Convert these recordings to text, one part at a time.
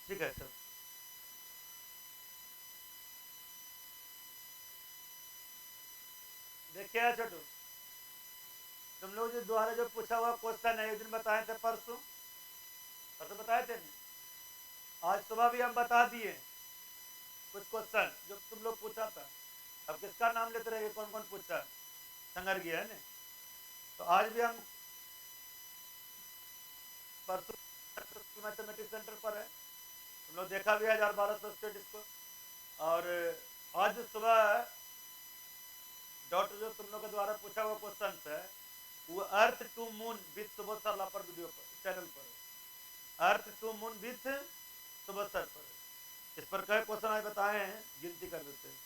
ठीक है चलो। देखिए छोटू, तुम लोग जो द्वारा जो पूछा हुआ क्वेश्चन है, एक दिन बताए थे, परसों परसों बताए थे ना? आज सुबह भी हम बता दिए कुछ क्वेश्चन जो तुम लोग पूछा था। अब किसका नाम लेते रहे, कौन कौन पूछा? संगर गया है ना। तो आज भी हम परसों मैथमेटिक्स सेंटर पर है, तुम लोग देखा भी है 1200 स्टूडेंट को। और आज सुबह डॉट जो तुम लोग के द्वारा पूछा हुआ क्वेश्चन है, वो अर्थ टू मून विथ सुबह सर पर वीडियो पर चैनल पर है। अर्थ टू मून विथ सुबह सर पर है। इस पर कई क्वेश्चन आज बताए हैं, गिनती कर देते हैं।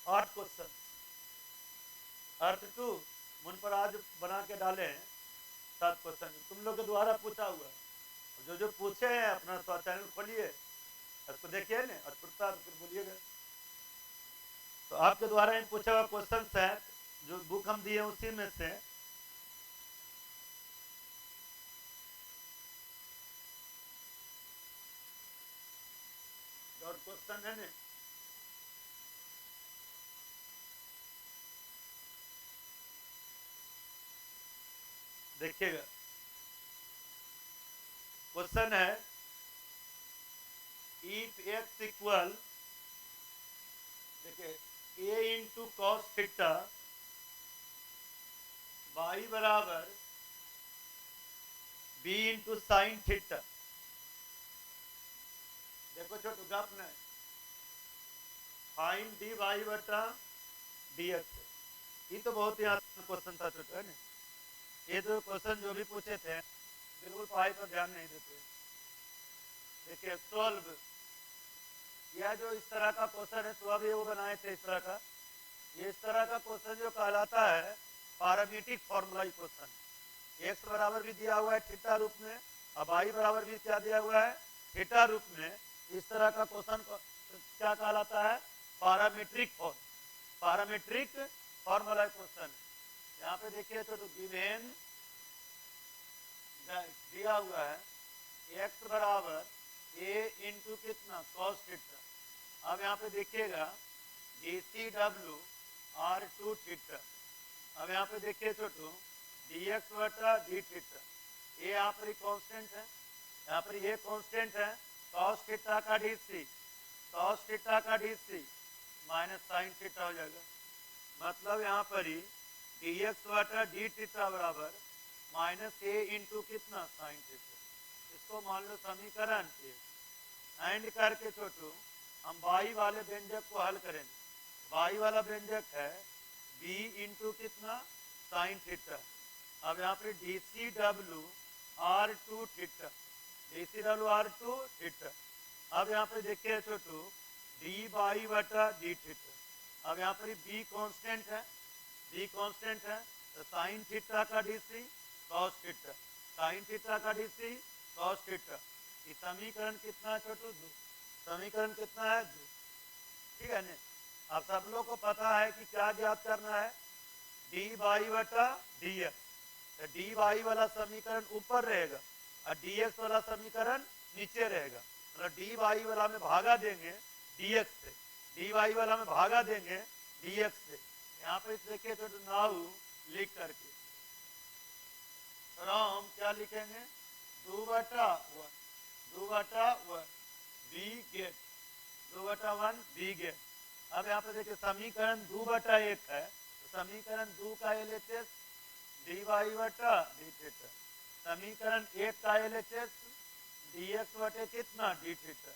आठ क्वेश्चन अर्थ टू मून पर आज बना के डाले हैं। 7 क्वेश्चन तुम लोग के द्वारा पूछा हुआ है। जो जो पूछे हैं अपना चैनल खोलिए, उसको देखिए ना, और पूछता तो फिर बोलिएगा। तो आपके द्वारा इन पूछा हुआ क्वेश्चन है, जो बुक हम दिए उसी में से और क्वेश्चन है ना, देखिएगा। क्वेश्चन है, इफ एक्स इक्वल, देखिए ए इंटू कॉस थीटा वाई बराबर बी इंटू साइन थीटा। देखो छोटू गप नहीं, फाइन डी वाई बटा डी एक्स। ये तो बहुत ही आसान क्वेश्चन था छोटू, है ना? ये तो क्वेश्चन जो भी पूछे थे बिल्कुल पढ़ाई पर ध्यान नहीं देते। देखिए सॉल्व, यह जो इस तरह का क्वेश्चन है, तो अभी वो बनाए थे इस तरह का। ये इस तरह का क्वेश्चन जो कहलाता है पैरामीट्रिक फॉर्मूला क्वेश्चन। एक्स बराबर भी दिया हुआ है थीटा रूप में, अब वाई बराबर भी क्या दिया हुआ है, थीटा रूप में। इस तरह का क्वेश्चन क्या कहलाता है, पैरामीट्रिक फॉर्मूला क्वेश्चन। यहाँ पे देखिए तो गिवन दिया हुआ है एक्स बराबर ए इंटू कितना कॉस थीटा। अब यहाँ पे देखिएगा D C W R to theta. अब यहाँ पे देखिए छोटू डी एक्स बटा डी थीटा, ये यहाँ पर कांस्टेंट है, यहाँ पर ये कांस्टेंट है। कॉस थीटा का डी सी, कॉस थीटा का D C minus sine theta हो जाएगा। मतलब यहाँ पर ही डी एक्स बटा डी थीटा बराबर माइनस ए इंटू कितना साइन थीटा। इसको मान लो समीकरण एंड करके छोटू हम वाई वाले व्यंजक को हल करेंगे। वाई वाला व्यंजक है बी इंटू कितना साइन थीटा। अब यहाँ पे D C W R to theta, D C W R to theta. अब यहाँ पे देखिए छोटू डी वाई बटा डी थीटा। अब यहाँ पर बी कांस्टेंट है, बी कांस्टेंट है, तो साइन थीटा का D C cos theta, sine theta का डी सी कॉस थीटा। ये समीकरण कितना है छोटू, दो। समीकरण कितना है, दो। ठीक है ना? अब सब लोग को पता है कि क्या ज्ञात करना है, डी वाई बटा डी एक्स। तो डी वाई वाला समीकरण ऊपर रहेगा और डी एक्स वाला समीकरण नीचे रहेगा। मतलब डी वाई वाला में भागा देंगे डी एक्स से, डी वाई वाला में भागा देंगे डी एक्स से। यहाँ पे देखिए तो नाउ लिख करके हम क्या लिखेंगे, 2/1, 2/1 बी गेट, 2/1 बी गेट। अब यहाँ पे देखिए समीकरण 2/1 है, तो समीकरण 2 का एलएचएस डी वाई बटा डी थीटा, समीकरण 1 का एलएचएस डी एक्स बटे कितना डी थीटा।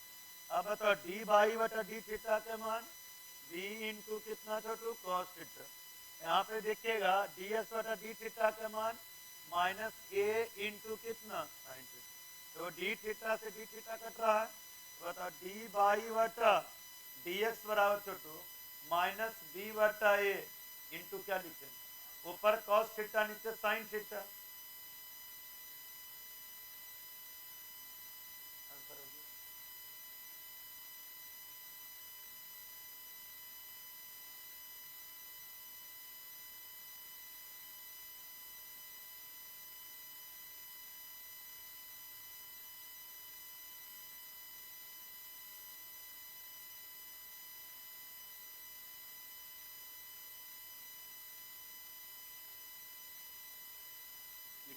अब बताओ डी वाई बटा डी थीटा के मान बी इंटू कितना छोटू कॉस थीटा। यहाँ पे देखिएगा डी एक्स बटा डी थीटा के मान माइनस ए इंटू कितना साइन थीटा। तो डी थीटा से डी थीटा कट रहा है, तो बताओ डी वाई बटा डी एक्स बराबर छोटू माइनस बी बटा ए इंटू क्या लिखेंगे, ऊपर कॉस थीटा नीचे साइन थीटा।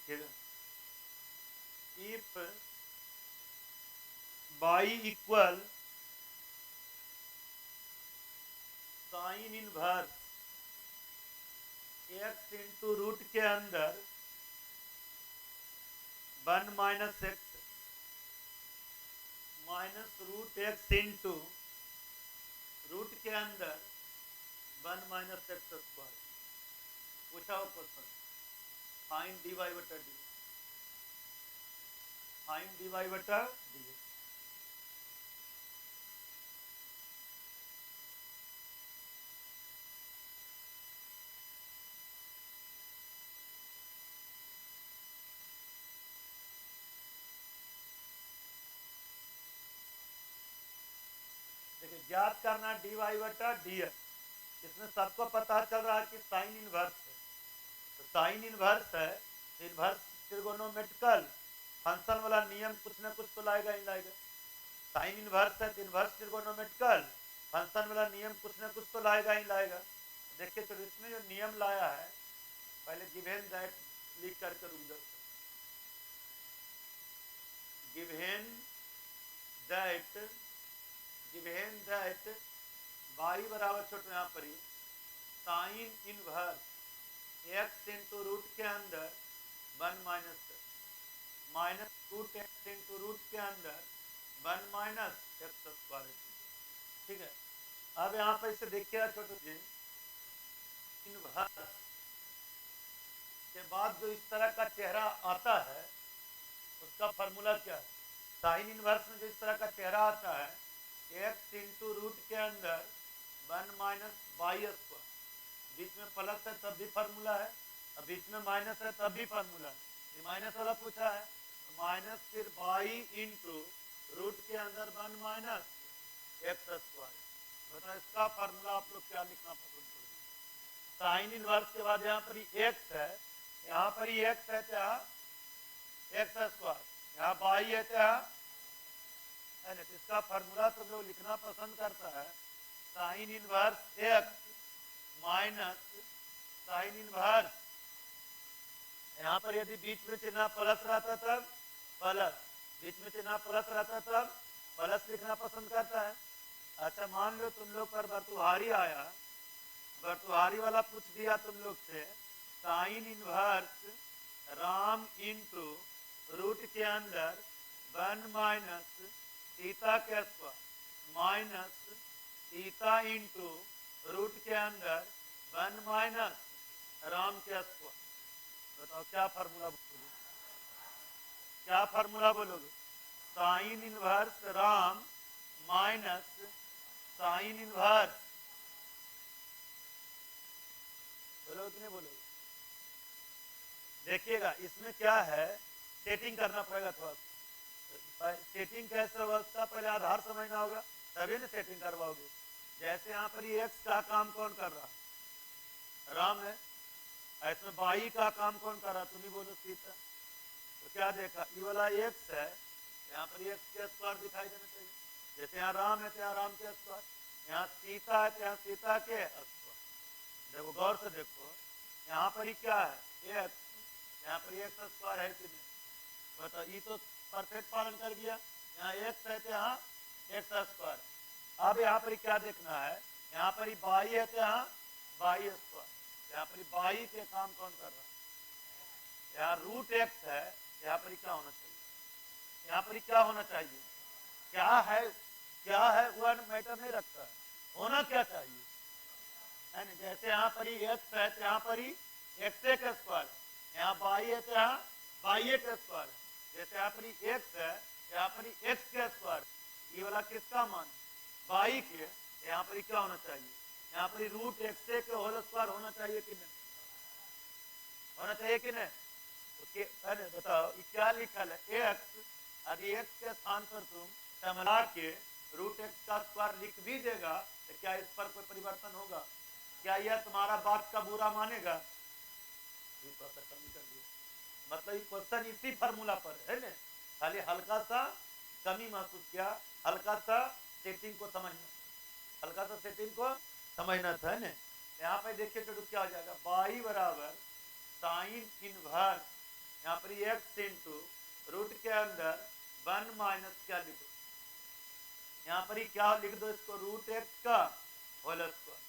देखिएगा, if y equal sine inverse x into root के अंदर 1 minus x minus root x into root के अंदर 1 माइनस एक्स स्क्वायर, पूछा हो क्वेश्चन, साइन डी वाई बटा डी, साइन डी वाई बटा डी। देखिए ज्ञात करना डी वाई बटा डी है, इसमें सबको पता चल रहा है कि साइन इनवर्स है, तो साइन इनवर्स है, इनवर्स ट्रिगोनोमेट्रिकल फंक्शन वाला नियम कुछ ना कुछ तो लाएगा ही लाएगा। साइन इनवर्स है तो इनवर्स ट्रिगोनोमेट्रिकल फंक्शन वाला नियम कुछ ना कुछ तो लाएगा ही लाएगा। देखिए तो इसमें जो नियम लाया है, पहले गिवेन दैट लिख करके रुक जाओ, गिवेन दैट बाई बराबर छोटे यहाँ पर ही sine inverse x into root के अंदर 1 minus root x into root के अंदर 1 माइनस एक्स स्क्वायर, ठीक है। अब यहाँ पर इसे देखिएगा छोटे जी, इनवर्स के बाद जो इस तरह का चेहरा आता है उसका फॉर्मूला क्या है? साइन इनवर्स में जो इस तरह का चेहरा आता है, एक्स इंटू रूट के अंदर 1 माइनस बाई स्क्वायर, बीच में प्लस है तब भी फार्मूला है, और बीच में माइनस है तब भी फार्मूला है। ये माइनस वाला पूछा है, माइनस फिर बाई इंटू रूट के अंदर 1 माइनस एक्स स्क्वायर। बताओ इसका फार्मूला आप लोग क्या लिखना पसंद करेंगे? साइन इनवर्स के बाद यहाँ पर एक्स है, यहाँ पर ही एक्स है क्या एक्स स्क्वायर, यहाँ बाई है क्या, इसका फार्मूला तो लोग लिखना पसंद करता है, sign inverse x minus sine inverse, यहाँ पर यदि बीच में चिन्ह प्लस रहता तब प्लस, बीच में चिन्ह प्लस रहता तब प्लस लिखना पसंद करता है। अच्छा मान लो तुम लोग पर वर्तुहारी आया, वर्तुहारी वाला पूछ दिया तुम लोग से, साइन इनवर्स राम इंटू रूट के अंदर 1 माइनस थीटा के square minus theta into root के अंदर 1 माइनस राम के स्क्वायर। बताओ क्या फार्मूला बोलोगे, क्या फार्मूला बोलोगे? Sign inverse Ram minus sine inverse, बोलोगे कि नहीं बोलोगे? देखिएगा इसमें क्या है, सेटिंग करना पड़ेगा थोड़ा सा। सेटिंग कैसे होगा उसका पहले आधार समझना होगा, तभी ना सेटिंग करवाओगे। जैसे यहाँ पर एक्स का काम कौन कर रहा है, राम है, इसमें बाई का काम कौन कर रहा है, तुम ही बोलो सीता। तो क्या देखा, ये वाला एक्स है, यहाँ पर एक्स के स्क्वायर दिखाई देना चाहिए, जैसे यहाँ राम है तो यहाँ राम के स्क्वायर, यहाँ सीता है तो यहाँ सीता के स्क्वायर। देखो गौर से देखो, यहाँ पर ही क्या है एक्स, यहाँ पर एक्स स्क्वायर है कि नहीं, बताओ। ये तो परफेक्ट पालन कर गया, यहाँ एक्स है तो यहाँ एक्स स्क्वायर। अब यहाँ पर क्या देखना है, यहाँ पर बाई है तो यहाँ बाई स्क्वायर, यहाँ पर बाई के काम कौन कर रहा है, यहाँ रूट एक्स है, यहाँ पर क्या होना चाहिए, यहाँ पर क्या होना चाहिए, क्या है वो मैटर नहीं रखता है, होना क्या चाहिए है ना। जैसे यहाँ पर एक्स है तो यहाँ पर एक्स का स्क्वायर, यहाँ बाई है तो यहाँ बाई का स्क्वायर, जैसे यहाँ पर एक्स है यहाँ पर एक्स का स्क्वायर, ये वाला किसका मान बाई के, यहाँ पर क्या होना चाहिए, यहाँ पर रूट एक्स के होल स्क्वायर होना चाहिए कि नहीं, होना चाहिए कि नहीं? तो बताओ ये क्या लिखल है एक्स, यदि एक्स के स्थान पर तुम समला के रूट एक्स का स्क्वायर लिख भी देगा तो क्या इस पर कोई परिवर्तन होगा? क्या यह तुम्हारा बात का बुरा मानेगा? कमी कर दिया, मतलब ये क्वेश्चन इसी फार्मूला पर है ना, खाली हल्का सा कमी महसूस किया, हल्का सा सेटिंग को समझना, हल्का सा सेटिंग को समझना था है ना। यहाँ पे देखिए तो क्या हो जाएगा, बाई बराबर साइन इनवर्स, यहाँ पर x इंटू रूट के अंदर 1 माइनस क्या लिखो, यहाँ पर ही क्या लिख दो इसको, रूट एक्स का whole square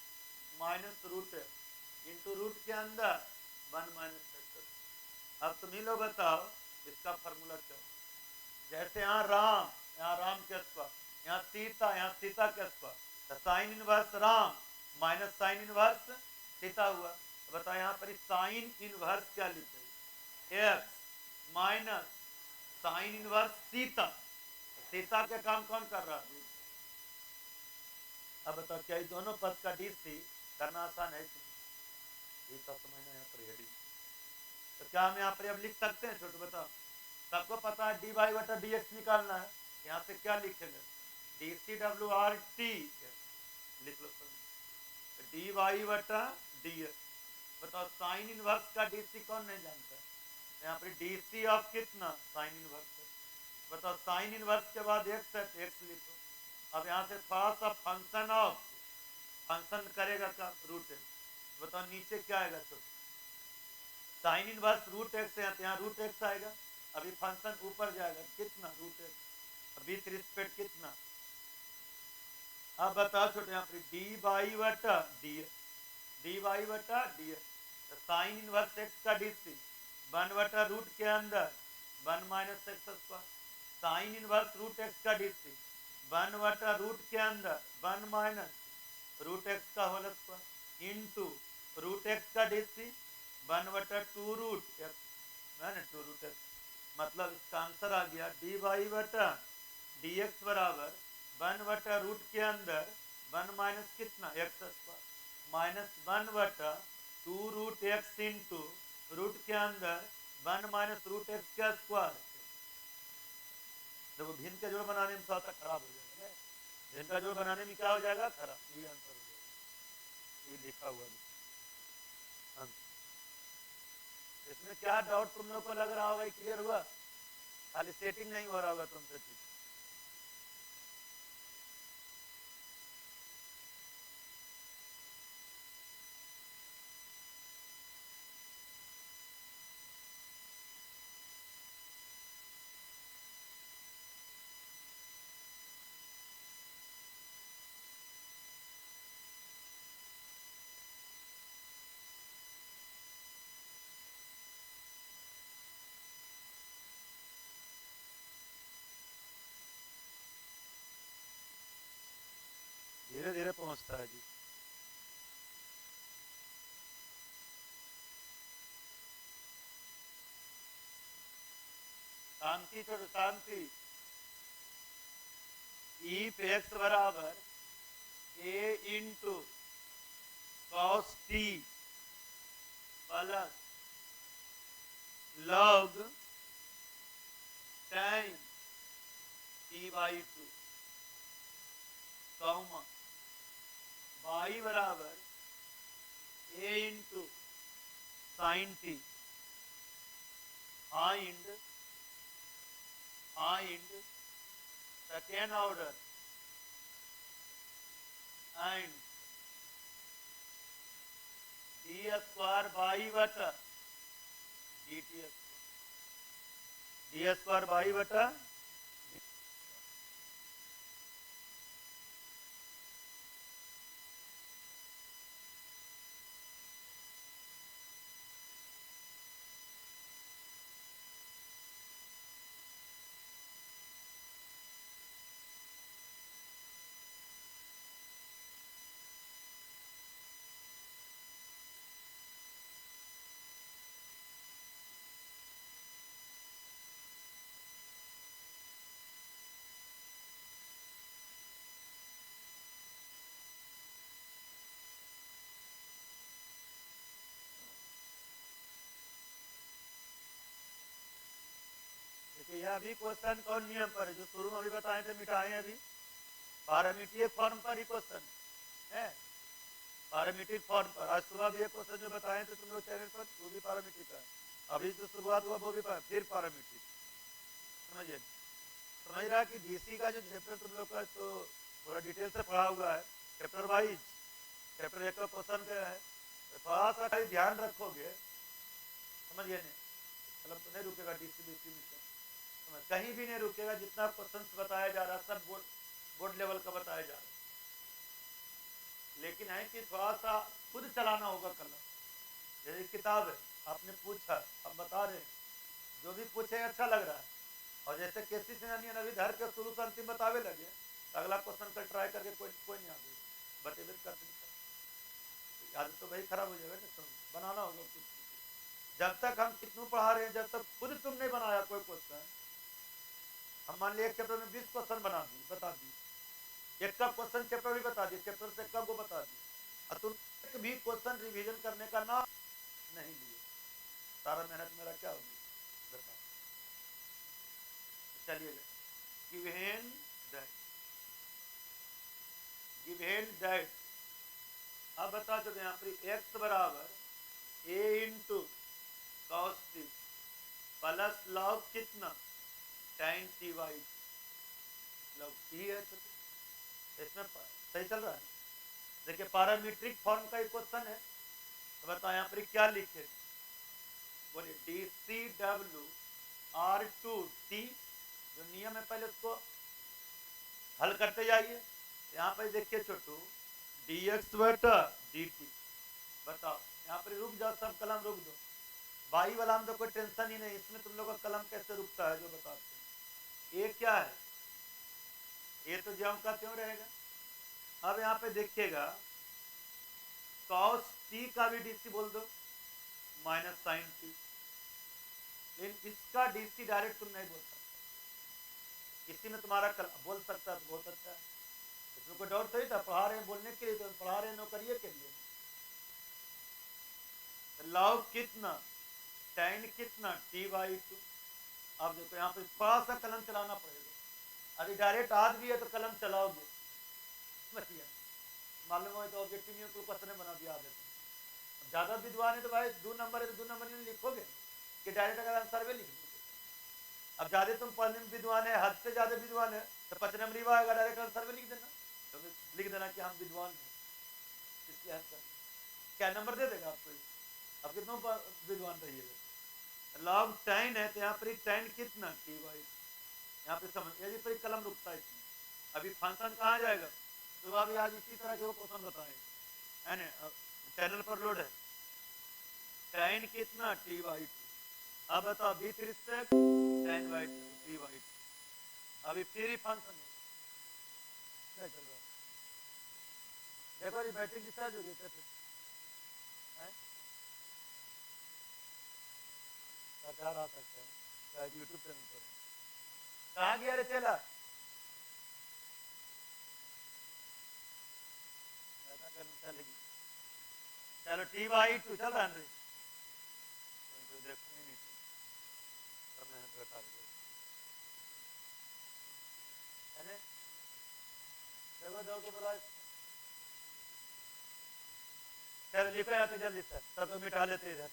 minus root x into root के अंदर 1 माइनस एक्स। अब तुम ही लोग बताओ इसका फॉर्मूला क्या हो। जैसे यहाँ राम के स्क्वायर, यहाँ सीता के स्क्वायर, तो sign inverse Ram minus sine inverse Sita हुआ। तो बताओ यहाँ पर साइन इनवर्स क्या लिखे, x minus sine inverse Sita. Sita के काम कौन कर रहा है। अब बताओ क्या दोनों पद का डीसी करना आसान है कि ये सब समझना यहाँ पर हेडिंग। तो क्या हम यहाँ पर अब लिख सकते हैं छोटे, बताओ सबको पता है डी वाई बटा डी एक्स निकालना है। यहाँ से क्या लिखेंगे, D C W R T लिख लो सब, डी वाई बटा डी एक्स। बताओ साइन इनवर्स का डीसी कौन नहीं जानता है, यहाँ पर डीसी ऑफ कितना साइन इनवर्स है। बताओ साइन इनवर्स के बाद एक्स है तो एक्स लिखो। अब यहाँ से थोड़ा सा फंक्शन ऑफ फंक्शन करेगा का रूट एक्स। बताओ नीचे क्या आएगा, तो साइन इनवर्स रूट एक्स है तो यहाँ रूट एक्स आएगा। अभी फंक्शन ऊपर जाएगा कितना रूट एक्स, विथ रिस्पेक्ट कितना। अब बताओ छोटे यहाँ पर डी वाई बटा डी एक्स, डी वाई बटा d x. Sine inverse x का डीसी 1 बटा रूट के अंदर 1 minus x square. Sine inverse root x का डीसी 1 बटा रूट के अंदर 1 माइनस रूट एक्स का whole square into root x का डीसी 1 बटा 2 रूट एक्स, 2 रूट एक्स। मतलब इसका आंसर आ गया डी वाई बटा डी एक्स बराबर 1 बटा रूट के अंदर 1 माइनस कितना एक्स स्क्वायर माइनस 1 बटा 2 रूट एक्स इंटू रूट के अंदर 1 माइनस रूट एक्स का स्क्वायर। देखो भिन्न का जोड़ बनाने में थोड़ा सा खराब हो जाएगा, भिन्न का जोड़ बनाने में क्या हो जाएगा खराब, ये आंसर हो जाएगा, ये लिखा हुआ आंसर। इसमें क्या डाउट तुम लोग को लग रहा होगा, क्लियर हुआ, खाली सेटिंग नहीं हो रहा होगा तुमसे चीज। धीरे धीरे पहुंचता है जी। शांति छोड़ो शांति। ई पे एक्स बराबर a into cos T plus log time T by 2 comma y बराबर a इंटू sine T find second order and D square by बटा D T D square by बटा। यह भी क्वेश्चन कौन नियम पर है, जो शुरू में अभी बताए थे मिटाए अभी पैरामीट्रिक फॉर्म पर ही क्वेश्चन है, पैरामीट्रिक फॉर्म पर। आज सुबह भी एक क्वेश्चन जो बताए थे तुम लोग चैनल पर, वो भी पैरामीट्रिक का। अभी जो शुरुआत हुआ वो भी फिर पैरामीट्रिक। समझिए, समझ रहा कि डीसी का जो चैप्टर तुम लोग का तो थोड़ा डिटेल से पढ़ा हुआ है, चैप्टर वाइज चैप्टर एक का क्वेश्चन क्या है, थोड़ा सा ध्यान रखोगे, समझिए नहीं कलम तो नहीं रुकेगा डीसी में, कहीं भी नहीं रुकेगा। जितना क्वेश्चन बताया जा रहा है सब बोर्ड लेवल का बताया जा रहा है, लेकिन है कि थोड़ा सा खुद चलाना होगा कलम। जैसे किताब है, आपने पूछा, अब बता रहे हैं, जो भी पूछे अच्छा लग रहा है। और जैसे केसी सेनानी अभी धर के शुरू से अंतिम बतावे लगे, तो अगला क्वेश्चन का ट्राई करके कोई नहीं आगे बटेबेट करते नहीं। याद तो भाई खराब हो जाएगा ना, तो बनाना होगा कुछ। जब तक हम कितनों पढ़ा रहे हैं, जब तक खुद तुम नहीं बनाया कोई क्वेश्चन, हम मान लिया एक चैप्टर में 20 क्वेश्चन बता दी, एक का क्वेश्चन चैप्टर भी बता दिए, चैप्टर से कब को बता दिए, और तुम एक भी क्वेश्चन रिवीजन करने का नाम नहीं लिए, सारा मेहनत मेरा क्या होगी बताओ। चलिए, गिवन दैट, अब बता चुके यहाँ पर एक्स बराबर a into cos T plus log कितना tan T y, log T है, तो इसमें सही चल रहा है। देखिए पैरामीट्रिक फॉर्म का एक क्वेश्चन है, तो बताओ यहाँ पर क्या लिखे, बोलिए D C W R to T, जो नियम है पहले उसको हल करते जाइए। यहाँ पर देखिए छोटू, डी एक्स बटा डी टी, बताओ यहाँ पर रुक जाओ, सब कलम रुक दो, बाई वाला में तो कोई टेंशन ही नहीं, इसमें तुम लोग का कलम कैसे रुकता है जो बताते हैं। ये क्या है, ये तो ज्यों का त्यों रहेगा। अब यहाँ पे देखिएगा cos t का भी डीसी बोल दो माइनस साइन टी, लेकिन इसका डीसी डायरेक्ट तुम नहीं बोल सकते, इसी में तुम्हारा बोल सकता है तो बहुत अच्छा है, इसमें कोई डाउट थोड़ी था, पढ़ा रहे हैं बोलने के लिए, तो पढ़ा रहे हैं नौकरिये के लिए। लॉग कितना tan कितना टी बाई टू। अब देखो यहाँ पे थोड़ा सा कलम चलाना पड़ेगा, अभी डायरेक्ट आज भी है तो कलम चलाओगे, मालूम हो तो ऑब्जेक्टिव में कोई क्वेश्चन बना दिया देते। ज्यादा विद्वान है तो भाई 2 नंबर है तो 2 नंबर नहीं लिखोगे कि डायरेक्ट अगर आंसर में लिख दोगे। अब ज्यादा तुम पढ़ने में विद्वान है, हद से ज्यादा विद्वान है, तो 5 नंबर आएगा, डायरेक्ट आंसर में लिख देना, तो लिख देना कि हम विद्वान हैं, इसकी आंसर क्या नंबर दे देगा आपको। अब कितना विद्वान रहिएगा। लॉग tan है तो यहाँ पर tan कितना टी वाई, यहाँ पे समझ, यदि पर कलम रुकता है। अभी फंक्शन कहाँ जाएगा, तो अभी आज इसी तरह के वो क्वेश्चन बताएंगे, है ना, चैनल पर लोड है। tan कितना टी वाई टू, अब बताओ with respect tan y two T y two, अभी फिर ही फंक्शन क्या चल रहा है, देखो ये बैटरी डिस्चार्ज हो गई कैसे क्या रहा सकता है, शायद यूट्यूब चैनल पर। कहाँ गया रे चला, चलेगी, चलो टी वाई टू चल रहा है, देखो नहीं देखो दो को बोला, चलो लिखो यहाँ पे जल्दी से, सब तो मिटा लेते इधर।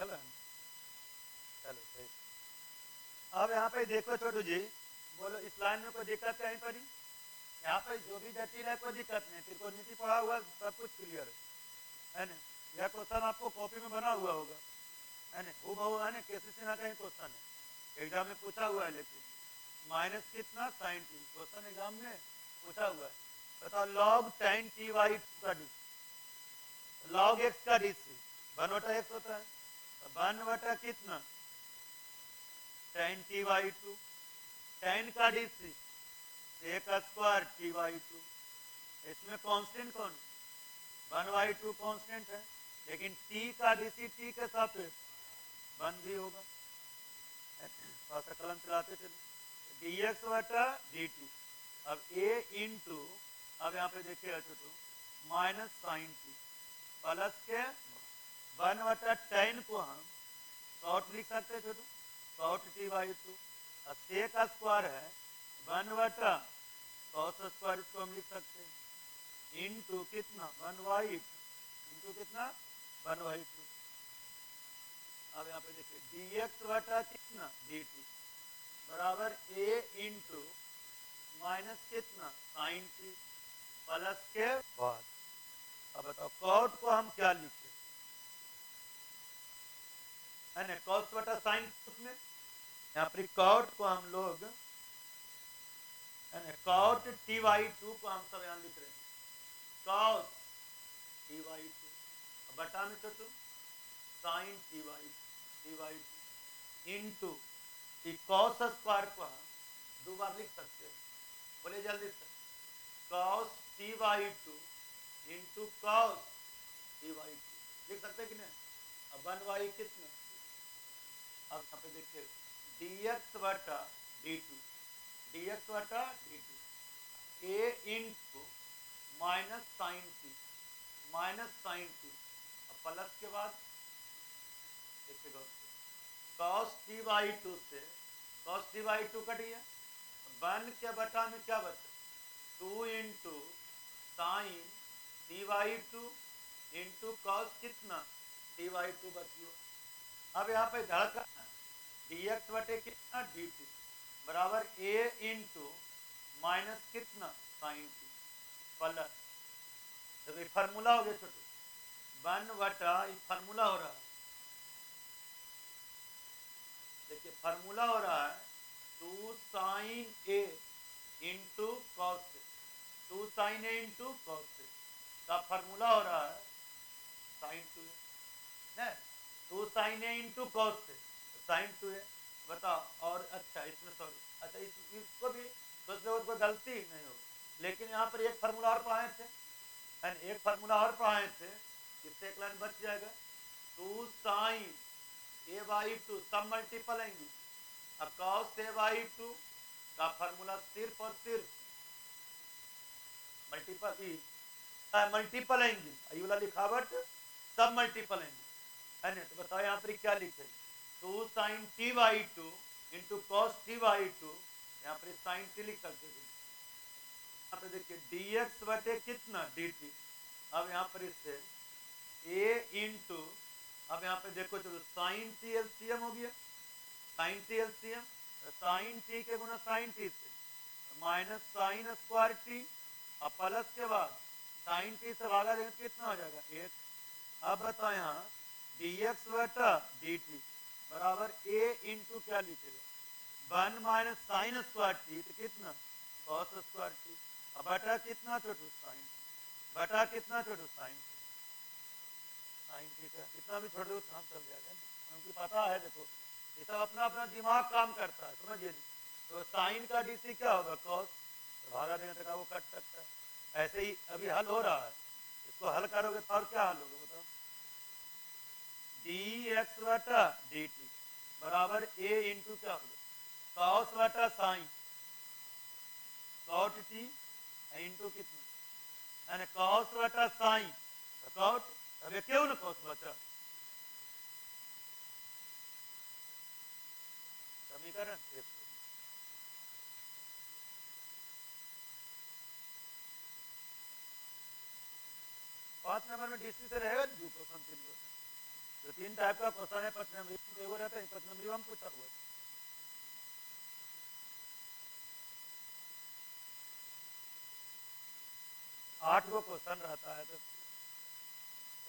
चलो सही। अब यहाँ पे देखो छोटू जी, बोलो इस लाइन में कोई दिक्कत कहीं पर ही, यहाँ पे जो भी जटिल है कोई दिक्कत नहीं, त्रिकोणमिति पढ़ा हुआ सब कुछ क्लियर है ना। यह क्वेश्चन आपको कॉपी में बना हुआ होगा, है ना, वो बहु है ना, कैसे से ना कहीं क्वेश्चन है एग्जाम में पूछा हुआ है, लेकिन माइनस कितना साइन टी क्वेश्चन एग्जाम में पूछा हुआ है। बताओ लॉग tan टी वाई का डी, लॉग एक्स का डीसी 1/x होता है, 1 कितना tan T y two, tan का डीसी एक स्क्वायर टी वाई टू, इसमें कांस्टेंट कौन 1/2 कांस्टेंट है, लेकिन t का डीसी t के सापेक्ष 1 भी होगा। थोड़ा सा कलम चलाते चले, dx बटा dt, अब a इंटू, अब यहाँ पे देखिएगा छोटू माइनस साइन टी प्लस के 1/10 को हम कॉट लिख सकते हैं छोटू, कॉट t/2। और से का स्क्वायर है 1/cos स्क्वायर, इसको हम लिख सकते हैं इंटू कितना 1/2 इंटू कितना 1/2। अब यहाँ पे देखिए dx बटा कितना dt बराबर a इंटू माइनस कितना साइन t प्लस के बाद। अब बताओ कॉट को हम क्या लिखे, है ना, कॉस बटा साइन उसमें, यहाँ पर कॉट को हम लोग, है ना, कॉट t/2 को हम सब यहाँ लिख रहे हैं कॉस t/2 बटा में छोटू sine t/2 into cos square को हम दो बार लिख सकते हैं, बोले जल्दी से, cos t/2 into cos t/2 लिख सकते कि नहीं। अब 1/, कितना, अब यहाँ पे देखिए dx बटा dt, dx बटा dt a इंटू माइनस साइन t प्लस के बाद देखिएगा cos t/2 से cos t/2 कट गया, 1 के बटा में क्या बचा 2 into sine t/2 into cos कितना t/2 बच गया। अब यहाँ पे धड़का dx बटे कितना dt बराबर a इंटू माइनस कितना साइन t प्लस, तो ये फार्मूला हो गया छोटे 1/, फार्मूला हो रहा है, देखिए फार्मूला हो रहा है 2 sine a into cos, 2 sine a into cos का फार्मूला हो रहा है साइन 2 है, 2 sine a into cos sine 2 है। बताओ, और अच्छा इसमें सॉरी, अच्छा इसको भी सोच लो, कोई गलती नहीं हो, लेकिन यहाँ पर एक फार्मूला और पढ़ाए थे, एक फार्मूला और पढ़ाए थे, इससे एक लाइन बच जाएगा 2 साइन a/2 सब मल्टीपल आएंगे, अब cos a/2 का फार्मूला सिर्फ और सिर्फ मल्टीपल आएंगे, ये वाला लिखावट सब मल्टीपल आएंगे, है ना। तो बताओ यहाँ पर क्या लिखे 2 sign t/2 into cos t/2, यहाँ पर साइन t लिख सकते हैं। यहाँ पे देखिए dx बटे कितना dt, अब यहाँ पर इससे a इंटू, अब यहाँ पे देखो चलो साइन t एलसीएम हो गया, sine t LCM, sine t के गुना साइन t से माइनस साइन स्क्वायर t और प्लस के बाद साइन t से भागा देंगे कितना हो जाएगा 1। अब बताओ यहाँ dx बटा dt बराबर a इंटू क्या लिखेगा 1 माइनस साइन स्क्वायर t, तो कितना कॉस स्क्वायर t, अब बटा कितना छोटू साइन, बटा कितना छोटू साइन t का कितना भी छोटे काम चल जाएगा, हमको पता है। देखो ये सब अपना अपना दिमाग काम करता है, समझिए। तो साइन का डीसी क्या होगा कॉस, भागा देने तक वो कट सकता है। ऐसे ही अभी हल हो रहा है, इसको हल करोगे तो और क्या हल होगा बताओ, dx बटा dt बराबर a इंटू क्या होगा कॉस बटा साइन कॉट t इंटू कितना, यानी कॉस बटा साइन कॉट, अब ये क्यों ना कॉस बचा, समीकरण 5 नंबर में डीसी से रहेगा 2%, 3%, तो 3 टाइप का क्वेश्चन है, 5 नंबर वो रहता है, 5 नंबर हम पूछा हुआ 8 को क्वेश्चन रहता है, तो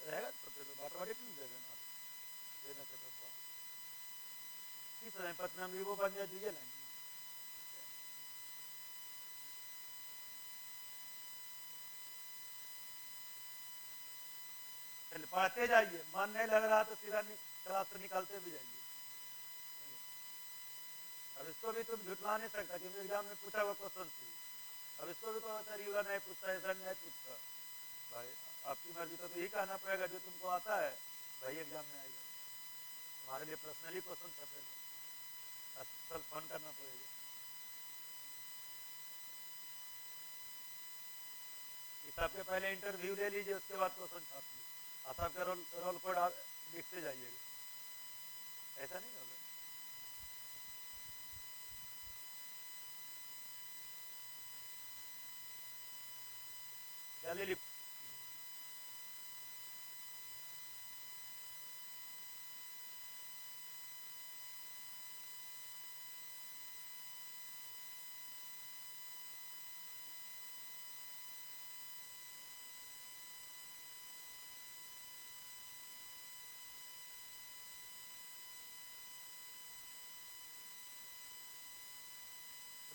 रहेगा तो ऑटोमेटिक नहीं देगा ना, देना चाहिए 5 नंबर वो बन जाए दिए नहीं। पढ़ते जाइए, मन नहीं लग रहा तो सीधा क्लास से निकलते भी जाइए। अब इसको भी तुम झुटला नहीं सकता क्योंकि एग्जाम में पूछा हुआ क्वेश्चन थी, अब इसको भी कोई नहीं पूछता, ऐसा नहीं पूछता, भाई आपकी मर्जी, तो यही कहना पड़ेगा जो तुमको आता है भाई एग्जाम में आएगा, हमारे लिए पर्सनली क्वेश्चन छपेगा, असल फोन करना पड़ेगा। सबके पहले इंटरव्यू ले लीजिए, उसके बाद क्वेश्चन छाप लीजिए, सबके रोल कोड लिखते जाइएगा, ऐसा नहीं होगा। जल्दी लिख।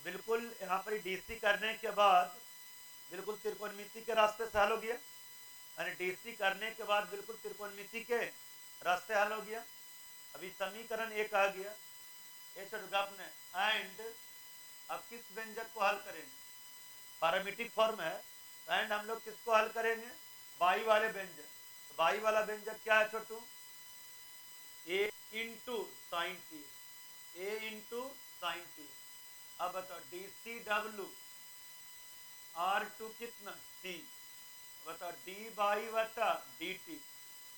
बिल्कुल यहाँ पर डीसी करने के बाद बिल्कुल त्रिकोणमिति के रास्ते से हल हो गया, यानी डीसी करने के बाद बिल्कुल त्रिकोणमिति के रास्ते हल हो गया। अभी समीकरण एक आ गया, ने एंड अब किस व्यंजक को हल करेंगे, पैरामीट्रिक फॉर्म है, एंड हम लोग किसको हल करेंगे, बाई वाले व्यंजक। तो बाई वाला व्यंजक क्या है छोटू, a into sine T, a into sine T. अब बताओ D C W R to कितना टी, बताओ डी बाई वटा डी टी,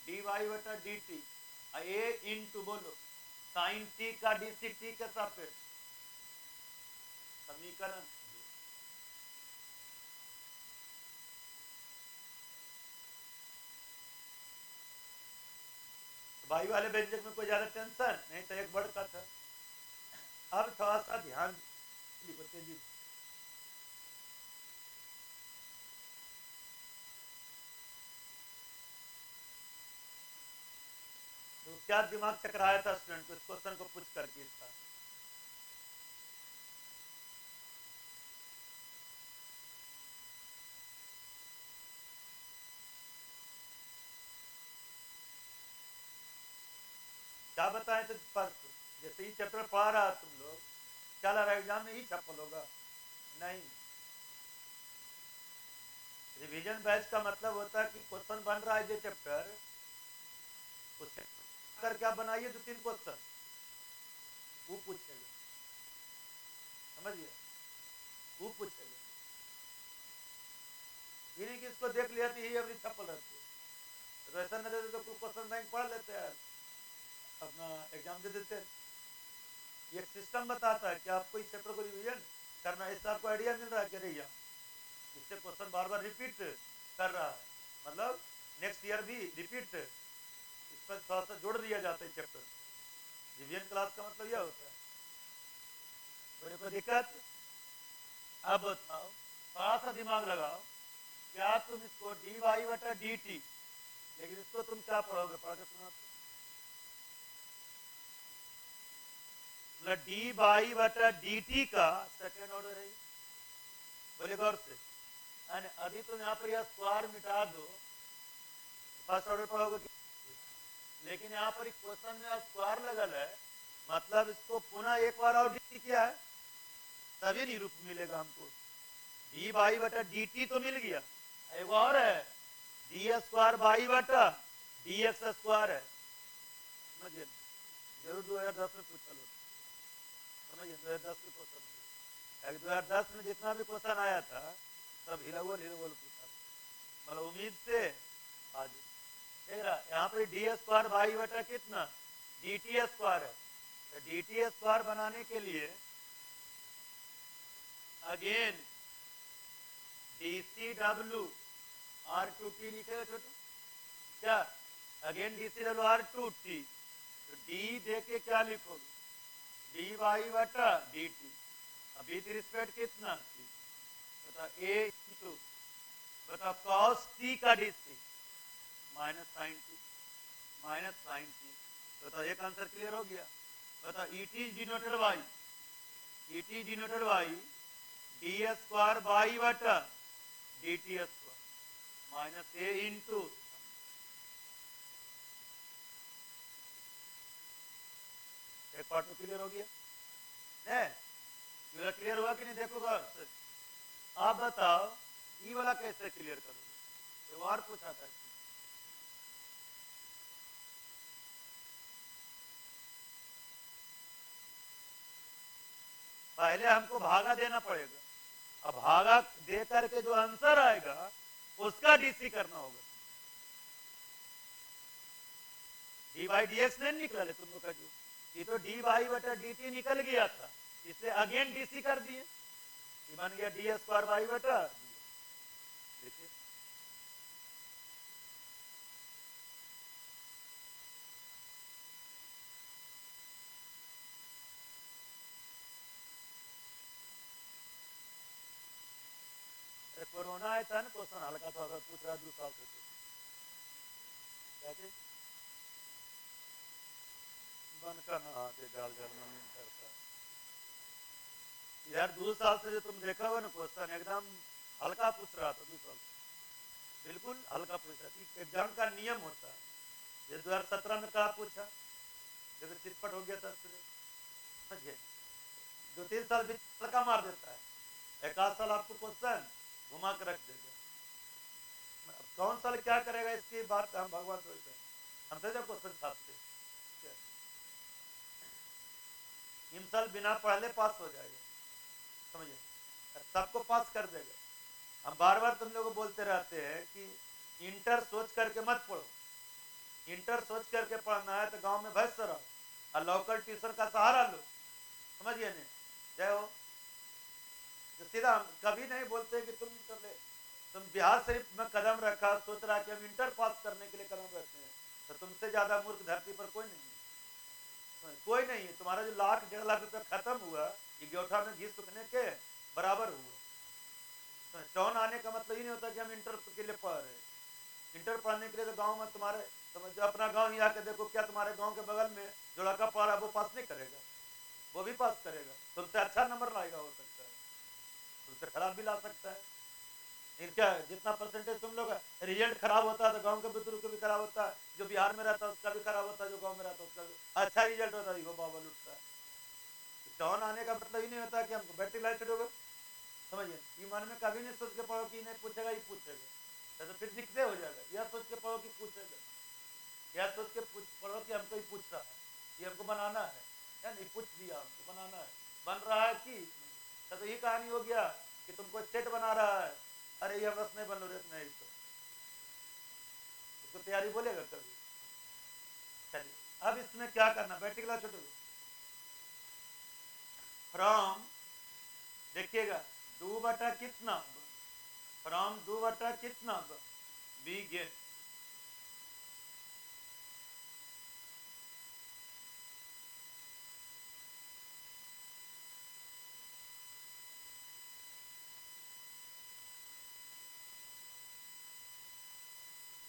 डी बाई वटा डी टी, ए इंटू बोलो साइन टी का डी सी टी के सापेक्ष, समीकरण बाई वाले व्यंजक में कोई ज्यादा टेंशन नहीं तो एक बढ़ का था। अब थोड़ा सा ध्यान तेजी, तो क्या दिमाग चकराया था स्टूडेंट को इस क्वेश्चन को पूछ करके, इसका क्या बताएं तो परसों जैसे ही चैप्टर पढ़ा रहा तुम लोग, क्या लग रहा है एग्जाम में ही छपल होगा, नहीं। रिवीजन बैच का मतलब होता है कि क्वेश्चन बन रहा है जो चैप्टर, उससे कर क्या बनाइए 2-3 क्वेश्चन वो पूछेगा, समझ गया, वो पूछेगा, ये नहीं कि इसको देख लिया तो यही अभी छपल रहती है, तो ऐसा नहीं देते तो कुछ क्वेश्चन बैंक पढ़ लेते हैं, अपना एग्जाम दे देते हैं। ये सिस्टम बताता है कि आपको इस चैप्टर को रिवीजन करना है, इससे आपको आइडिया मिल रहा है कि अरे यहाँ इससे क्वेश्चन बार बार रिपीट कर रहा है, मतलब नेक्स्ट ईयर भी रिपीट इस पर थोड़ा सा जोड़ दिया जाता है चैप्टर। रिवीजन क्लास का मतलब यह होता है, बड़े कोई दिक्कत। अब बताओ थोड़ा सा दिमाग लगाओ, क्या तुम इसको डी वाई बटा डी टी, लेकिन इसको तुम क्या पढ़ोगे, पढ़ के सुना डी बाई बटा डी टी का सेकेंड ऑर्डर है, बोले गौर से। अभी तुम यहाँ पर यह स्क्वायर मिटा दो, फर्स्ट ऑर्डर पढ़ोगे, लेकिन यहाँ पर क्वेश्चन में स्क्वायर लगल है, मतलब इसको पुनः एक बार और डी किया है तभी नहीं रूप मिलेगा हमको। डी बाई बटा डी टी तो मिल गया, एक और है डी स्क्वायर बाई बटा डी एक्स स्क्वायर है, समझिए जरूर 2010 में पूछा लो, समझिए 2010 के क्वेश्चन 2010 में जितना भी क्वेश्चन आया था सब हिलवल पूछा, मतलब उम्मीद से आज यहाँ पे डी स्क्वायर बाई बटा कितना डी टी स्क्वायर है, तो डी टी स्क्वायर बनाने के लिए again D C W R to T लिखेगा छोटू, क्या again D C W R to T, तो डी दे के क्या लिखोगे डी वाई बटा डी टी, अभी रिस्पेक्ट कितना बता ए इंटू बता कॉस टी का D C minus sine T, minus sine T, बता एक आंसर क्लियर हो गया। बता E T denoted by, E T denoted by d square by बटा D T square minus a into, एक part तो क्लियर हो गया है, क्लियर हुआ कि नहीं, देखोगा आप बताओ ये वाला कैसे क्लियर करोगे, एक बार पूछा था, पहले हमको भागा देना पड़ेगा, अब भागा दे करके जो आंसर आएगा उसका डीसी करना होगा, डी बाई डी एक्स नहीं निकला है तुम लोग का, जो ये तो डी वाई बटा डी टी निकल गया था, इसलिए अगेन डीसी कर दिए, ये बन गया डी स्क्वायर वाई बटा। देखिए कोरोना आया था ना, क्वेश्चन हल्का था, पूछ रहा 2 साल से क्या बन का ना आते गाल गाल में करता यार। 2 साल से जो तुम देखा हुआ ना क्वेश्चन, एकदम हल्का पूछ रहा था 2 साल से, बिल्कुल हल्का पूछ रहा था। एग्जाम का नियम होता है, ये 2017 में कहा पूछा, जब चिटपट हो गया था समझिए, 2-3 साल भी हल्का मार देता है, 1 आध साल आपको क्वेश्चन घुमा के रख देगा। कौन साल क्या करेगा इसकी बात हम भगवान को हमसे जब क्वेश्चन छापते, इन साल बिना पढ़ले पास हो जाएगा, समझिए, सबको पास कर देगा। हम बार बार तुम लोगों को बोलते रहते हैं कि इंटर सोच करके मत पढ़ो, इंटर सोच करके पढ़ना है तो गांव में भैंस रहो और लोकल ट्यूशन का सहारा लो, समझिए नहीं। जय हो। तो सीधा हम कभी नहीं बोलते कि तुम बिहार शरीफ में कदम रखा, सोच रहा कि हम इंटर पास करने के लिए कदम रखते हैं, तो तुमसे ज्यादा मूर्ख धरती पर कोई नहीं है, कोई नहीं है। तुम्हारा जो 1-1.5 लाख रुपया खत्म हुआ, ये गेठा में घी सुखने के बराबर हुआ। टॉन आने का मतलब ये नहीं होता कि हम इंटर के लिए पढ़ रहे हैं। इंटर पढ़ने के लिए तो गांव में तुम्हारे जो अपना गांव ही आके देखो, क्या तुम्हारे गांव के बगल में जो लड़का पढ़ रहा है वो पास नहीं करेगा? वो भी पास करेगा, तुमसे अच्छा नंबर लाएगा, हो सकता है तुमसे खराब भी ला सकता है। लेकिन क्या जितना परसेंटेज तुम लोग रिजल्ट खराब होता है तो गांव के बुजुर्ग को भी खराब होता है, जो बिहार में रहता है उसका भी खराब होता है, जो गांव में रहता है उसका भी अच्छा रिजल्ट होता है, बाबा लुटता है। टॉन आने का मतलब ही नहीं होता कि हमको बैटरी लाइट होगा, समझिए। ये मन में कभी नहीं सोच के पढ़ो कि नहीं पूछेगा, ये पूछेगा, तो फिर दिक्कत हो जाएगा। यह सोच के पढ़ो कि पूछेगा, यह सोच के पढ़ो कि हमको ही पूछ रहा है, ये हमको बनाना है, या नहीं पूछ दिया हमको बनाना है, बन रहा है कि तो ये कहानी हो गया कि तुमको स्टेट बना रहा है, अरे ये बस नहीं बन रहे नहीं, तो उसको तैयारी बोलेगा कभी। चलिए अब इसमें क्या करना, बैटरी क्लास छोटे फ्रॉम, देखिएगा 2 बटा कितना, फ्रॉम 2 बटा कितना बी गेट,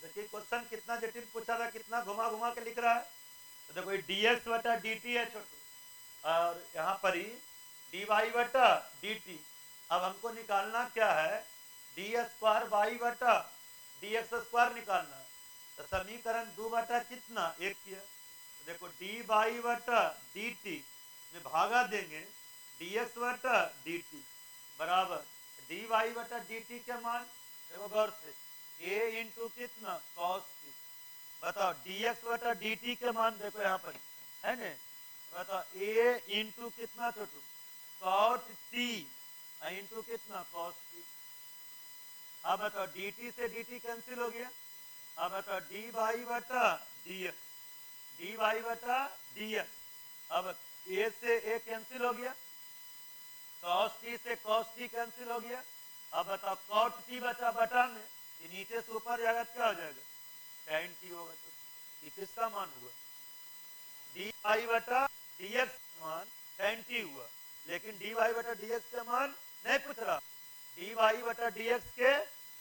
देखिए क्वेश्चन कितना जटिल पूछा था, कितना घुमा घुमा के लिख रहा है। तो देखो डी एक्स बटा डी टी है छोटू, और यहाँ पर ही डी वाई बटा डी टी। अब हमको निकालना क्या है, डी स्क्वायर वाई बटा डी एक्स स्क्वायर निकालना है। तो समीकरण 2 बटा कितना 1 किया, तो देखो डी वाई बटा डी टी में भागा देंगे डी एक्स बटा डी टी बराबर डी वाई बटा डी टी के मान, देखो गौर से, ए इंटू कितना कॉस टी, बताओ डी एक्स बटा डी टी के मान देखो यहाँ पर है ना, बताओ ए इंटू कितना छोटू कॉट टी इंटू कितना कॉस टी। अब बताओ डी टी से डी टी कैंसिल हो गया, अब बताओ डी वाई बटा डी एक्स, डी वाई बटा डी एक्स, अब ए से ए कैंसिल हो गया, कॉस टी से कॉस टी कैंसिल हो गया। अब बताओ कॉट टी बचा बटा में, ये नीचे से ऊपर जाएगा क्या हो जाएगा, tan टी होगा। तो ये किसका मान हुआ, डी वाई बटा डी एक्स मान tan टी हुआ, लेकिन डी वाई बटा डी एक्स का मान नहीं पूछ रहा, डी वाई बटा डी एक्स के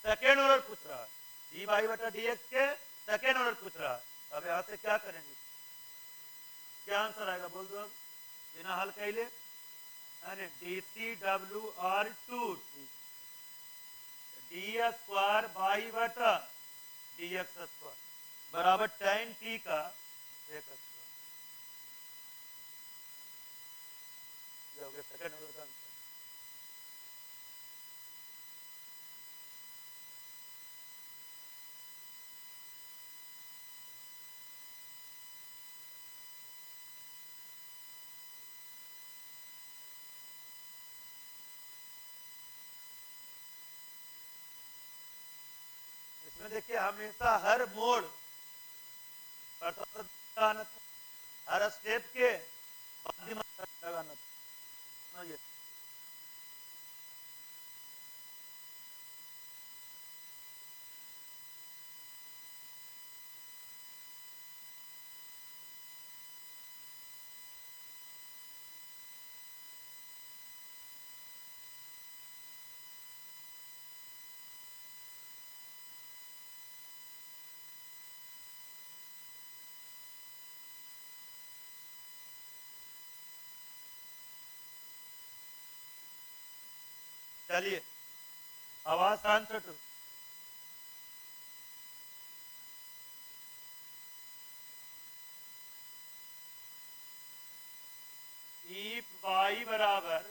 सेकेंड ऑर्डर पूछ रहा है, डी वाई बटा डी एक्स के सेकेंड ऑर्डर पूछ रहा है। अब यहाँ से क्या करेंगे, क्या आंसर आएगा बोल दो, बिना हल कहले D C W R to d square by बटा डी एक्स स्क्वायर बराबर tan टी का एक स्क्वायर, सेकेंड ऑर्डर का आंसर। इसमें देखिए हमेशा हर मोड़ लगाना था, हर स्टेप के बाद दिमाग लगाना था। ये चलिए आवाज शांत छोटू। इफ y बराबर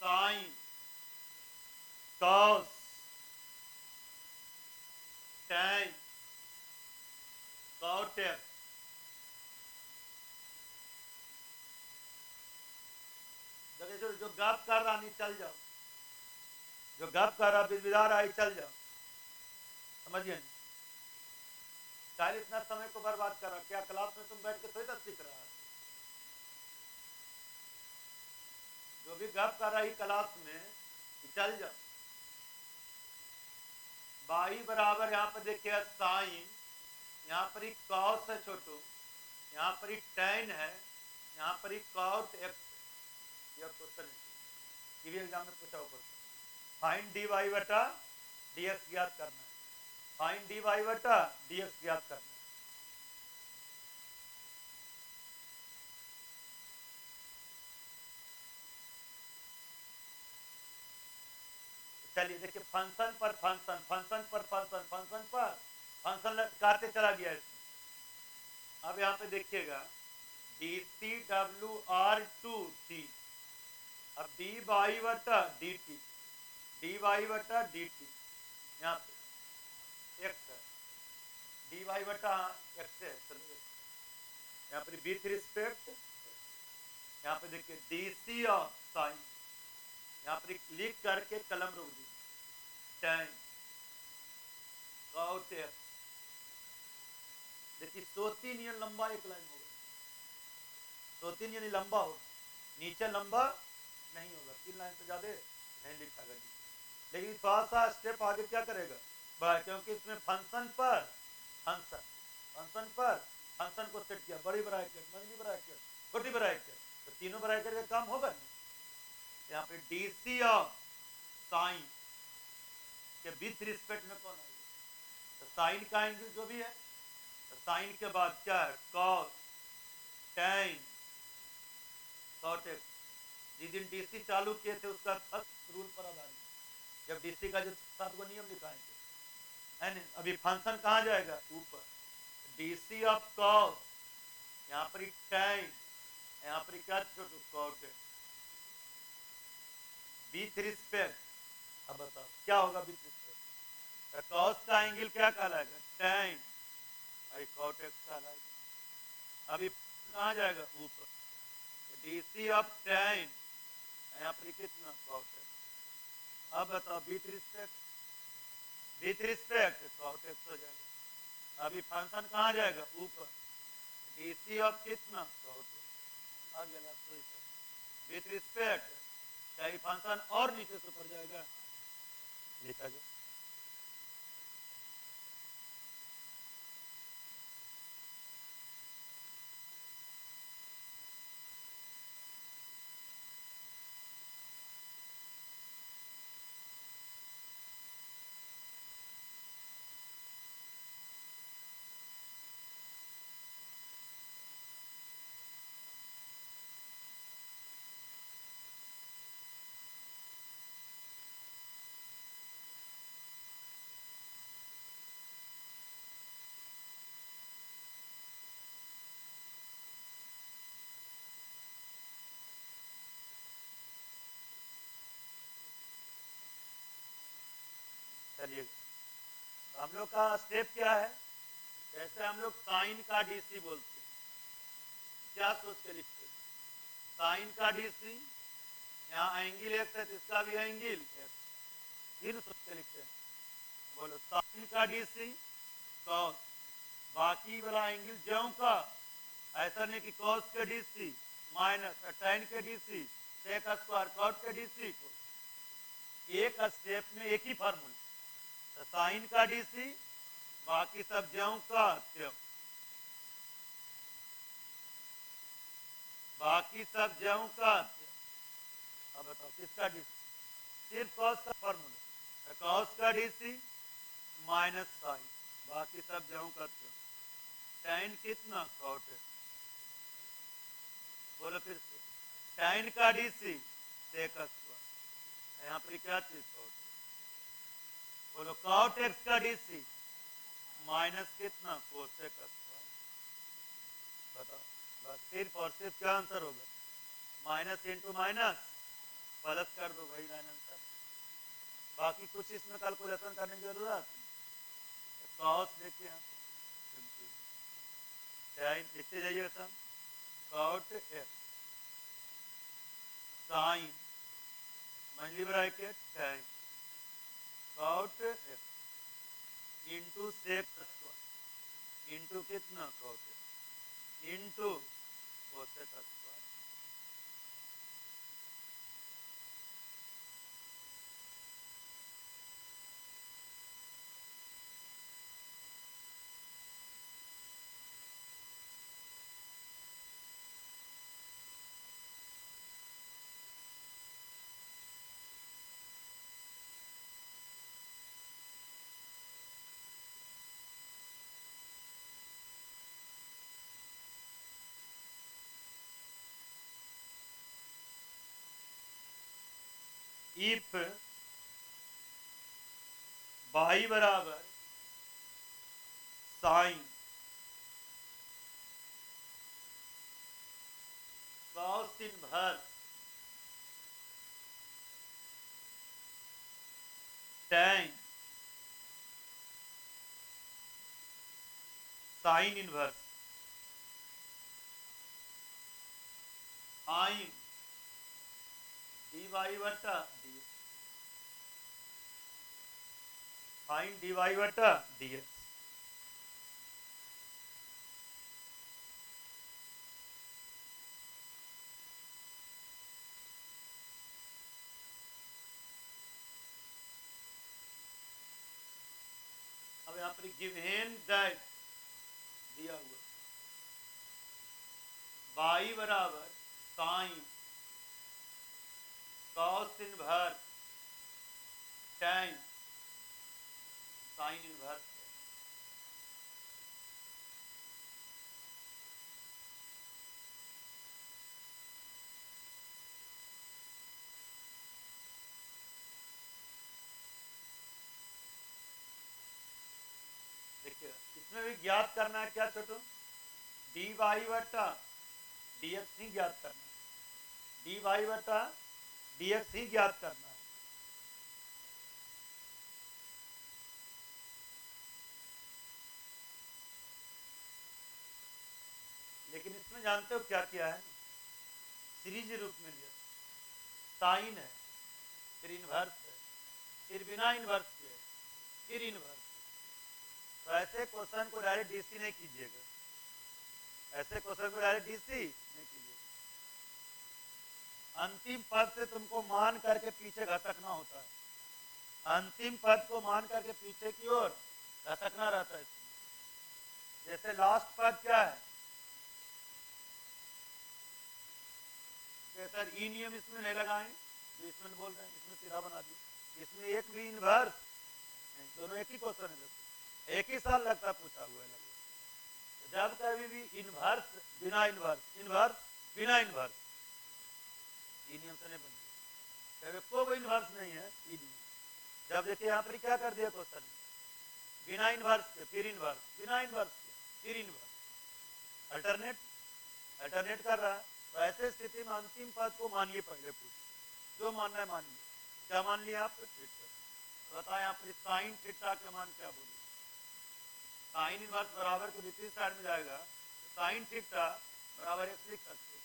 sine cos tan cot f, जो गप कर रहा नहीं चल जाओ, जो गप कर रहा बिजबिदार आई चल जाओ, समझिए नहीं। शायद इतना समय को बर्बाद कर रहा, क्या क्लास में तुम बैठ के थोड़ी ना सीख रहा है। जो भी गप कर रही क्लास में चल जाओ। बाई बराबर यहाँ पर देखिए साइन, यहाँ पर ही कॉस है छोटू, यहाँ पर ही टेन है, यहाँ पर ही कॉट एक्स। यह क्वेश्चन ये भी एग्जाम में पूछा हुआ क्वेश्चन। फाइंड डी वाई बटा डी एक्स ज्ञात करना है, फाइंड डी वाई बटा डी एक्स ज्ञात करना है। चलिए देखिए फंक्शन पर फंक्शन, फंक्शन पर फंक्शन, फंक्शन पर फंक्शन काटते चला गया इसमें। अब यहाँ पे देखिएगा D C W R to T, अब डी वाई बटा डी टी, डी वाई बटा डी टी, यहाँ पे एक्स है, डी वाई बटा एक्स है। यहाँ पर विथ रिस्पेक्ट, यहाँ पे देखिए डी सी ऑफ साइन, यहाँ पर क्लिक करके कलम रोक दी, टाइम कॉट एक्स। देखिए 103 यानी लंबा एक लाइन होगा, 103 यानी लंबा होगा, नीचे लंबा नहीं होगा, 3 लाइन से ज्यादा नहीं लिखा गया। लेकिन थोड़ा सा स्टेप आगे क्या करेगा भाई, क्योंकि इसमें फंक्शन पर फंक्शन, फंक्शन पर फंक्शन को सेट किया, बड़ी ब्रैकेट, मझली ब्रैकेट, छोटी ब्रैकेट, तो तीनों ब्रैकेट का काम होगा नहीं। यहाँ पे डीसी ऑफ साइन के विथ रिस्पेक्ट में कौन आएगा, तो साइन का एंगल जो भी है, तो साइन के बाद क्या है कॉस टेन कॉट एक्स। जिस दिन डीसी चालू किए थे उसका फर्स्ट रूल पर आधारित, जब डीसी का जो 7 गो नियम दिखाएंगे है ना। अभी फंक्शन कहाँ जाएगा ऊपर, डीसी ऑफ कॉस, यहाँ पर टेन, यहाँ पर क्या छोटू कॉट एक्स विथ रिस्पेक्ट। अब बताओ क्या होगा विथ रिस्पेक्ट, कॉस का एंगल क्या कहलाएगा टेन, आई कॉट एक्स कहलाएगा। अभी कहाँ जाएगा ऊपर, डीसी ऑफ टेन, यहाँ पर कितना कॉट एक्स। अब बताओ with respect, with respect cot x हो जाएगा। अभी फंक्शन कहाँ जाएगा ऊपर, डीसी ऑफ कितना कॉट एक्स आ गया विथ रिस्पेक्ट, चाहे फंक्शन और नीचे से ऊपर जाएगा, लिखा जाए। चलिए हम लोग का स्टेप क्या है, जैसे हम लोग साइन का डीसी बोलते हैं, क्या सोच के लिखते हैं, साइन का डीसी, यहाँ एंगल एक्स है तो इसका भी एंगल एक्स, फिर सोच के लिखते हैं। बोलो साइन का डीसी कॉस, बाकी वाला एंगल ज्यों का, ऐसा नहीं कि कॉस के डीसी माइनस tan के डीसी सेक स्क्वायर कॉट के डीसी को एक स्टेप में एक ही फार्मूला, तो साइन का डीसी बाकी सब ज्यों का त्यों, बाकी सब ज्यों का त्यों। अब बताओ किसका डीसी, सिर्फ कॉस का फार्मूला, तो कॉस का डीसी माइनस साइन बाकी सब ज्यों का त्यों, tan कितना कॉट है, बोलो फिर से, tan का डीसी सेक स्क्वायर, यहाँ पर क्या चीज कॉट, बोलो कॉट एक्स का डीसी माइनस कितना कोसेक स्क्वायर, बताओ बस सिर्फ और सिर्फ क्या आंसर होगा, माइनस इंटू माइनस प्लस कर दो, वही लाइन आंसर। बाकी कुछ इसमें कैलकुलेशन करने की जरूरत नहीं। कॉस देखिए यहाँ साइन लिखते जाइएगा सम, कॉट एक्स साइन मंडली bracket tan cot x into sec square into कितना cot x into cosec square. If y बराबर sine cos inverse tan sine inverse sine dy बटा dx, साइन dy बटा dx। अब यहाँ पर given that दिया हुआ y बराबर sine cos inverse tan sine inverse, देखिए इसमें भी ज्ञात करना है क्या छोटू, dy बटा dx ही ज्ञात करना है, dy बटा dx ही ज्ञात करना है। लेकिन इसमें जानते हो क्या किया है, सीरीज रूप में लिया, साइन है फिर इनवर्स है फिर बिना इनवर्स के फिर इनवर्स। तो ऐसे क्वेश्चन को डायरेक्ट डीसी नहीं कीजिएगा, ऐसे क्वेश्चन को डायरेक्ट डीसी नहीं कीजिएगा, अंतिम पद से तुमको मान करके पीछे घसकना होता है, अंतिम पद को मान करके पीछे की ओर घसकना रहता है। जैसे लास्ट पद क्या है, सर ई नियम इसमें नहीं लगाएं जो इसमें बोल रहे हैं, इसमें सीधा बना दिए, इसमें एक भी इनवर्स, दोनों एक ही क्वेश्चन है, एक ही साल लगता पूछा हुआ है। जब कभी भी इनवर्स बिना इनवर्स इनवर्स बिना इनवर्स ई नियम से नहीं बने, कोई इनवर्स नहीं है ई नियम। जब देखिए यहाँ पर क्या कर दिया क्वेश्चन, बिना इनवर्स के फिर इनवर्स बिना इनवर्स के फिर इनवर्स, अल्टरनेट कर रहा है। तो ऐसे स्थिति में अंतिम पद को मानिए, पहले पूछ जो मानना है मानिए। क्या मान लिया आप, थीटा। बताए यहाँ पर साइन थीटा का मान क्या बोले, साइन इनवर्स बराबर को दूसरी साइड में जाएगा, साइन थीटा बराबर एक्स लिख सकते,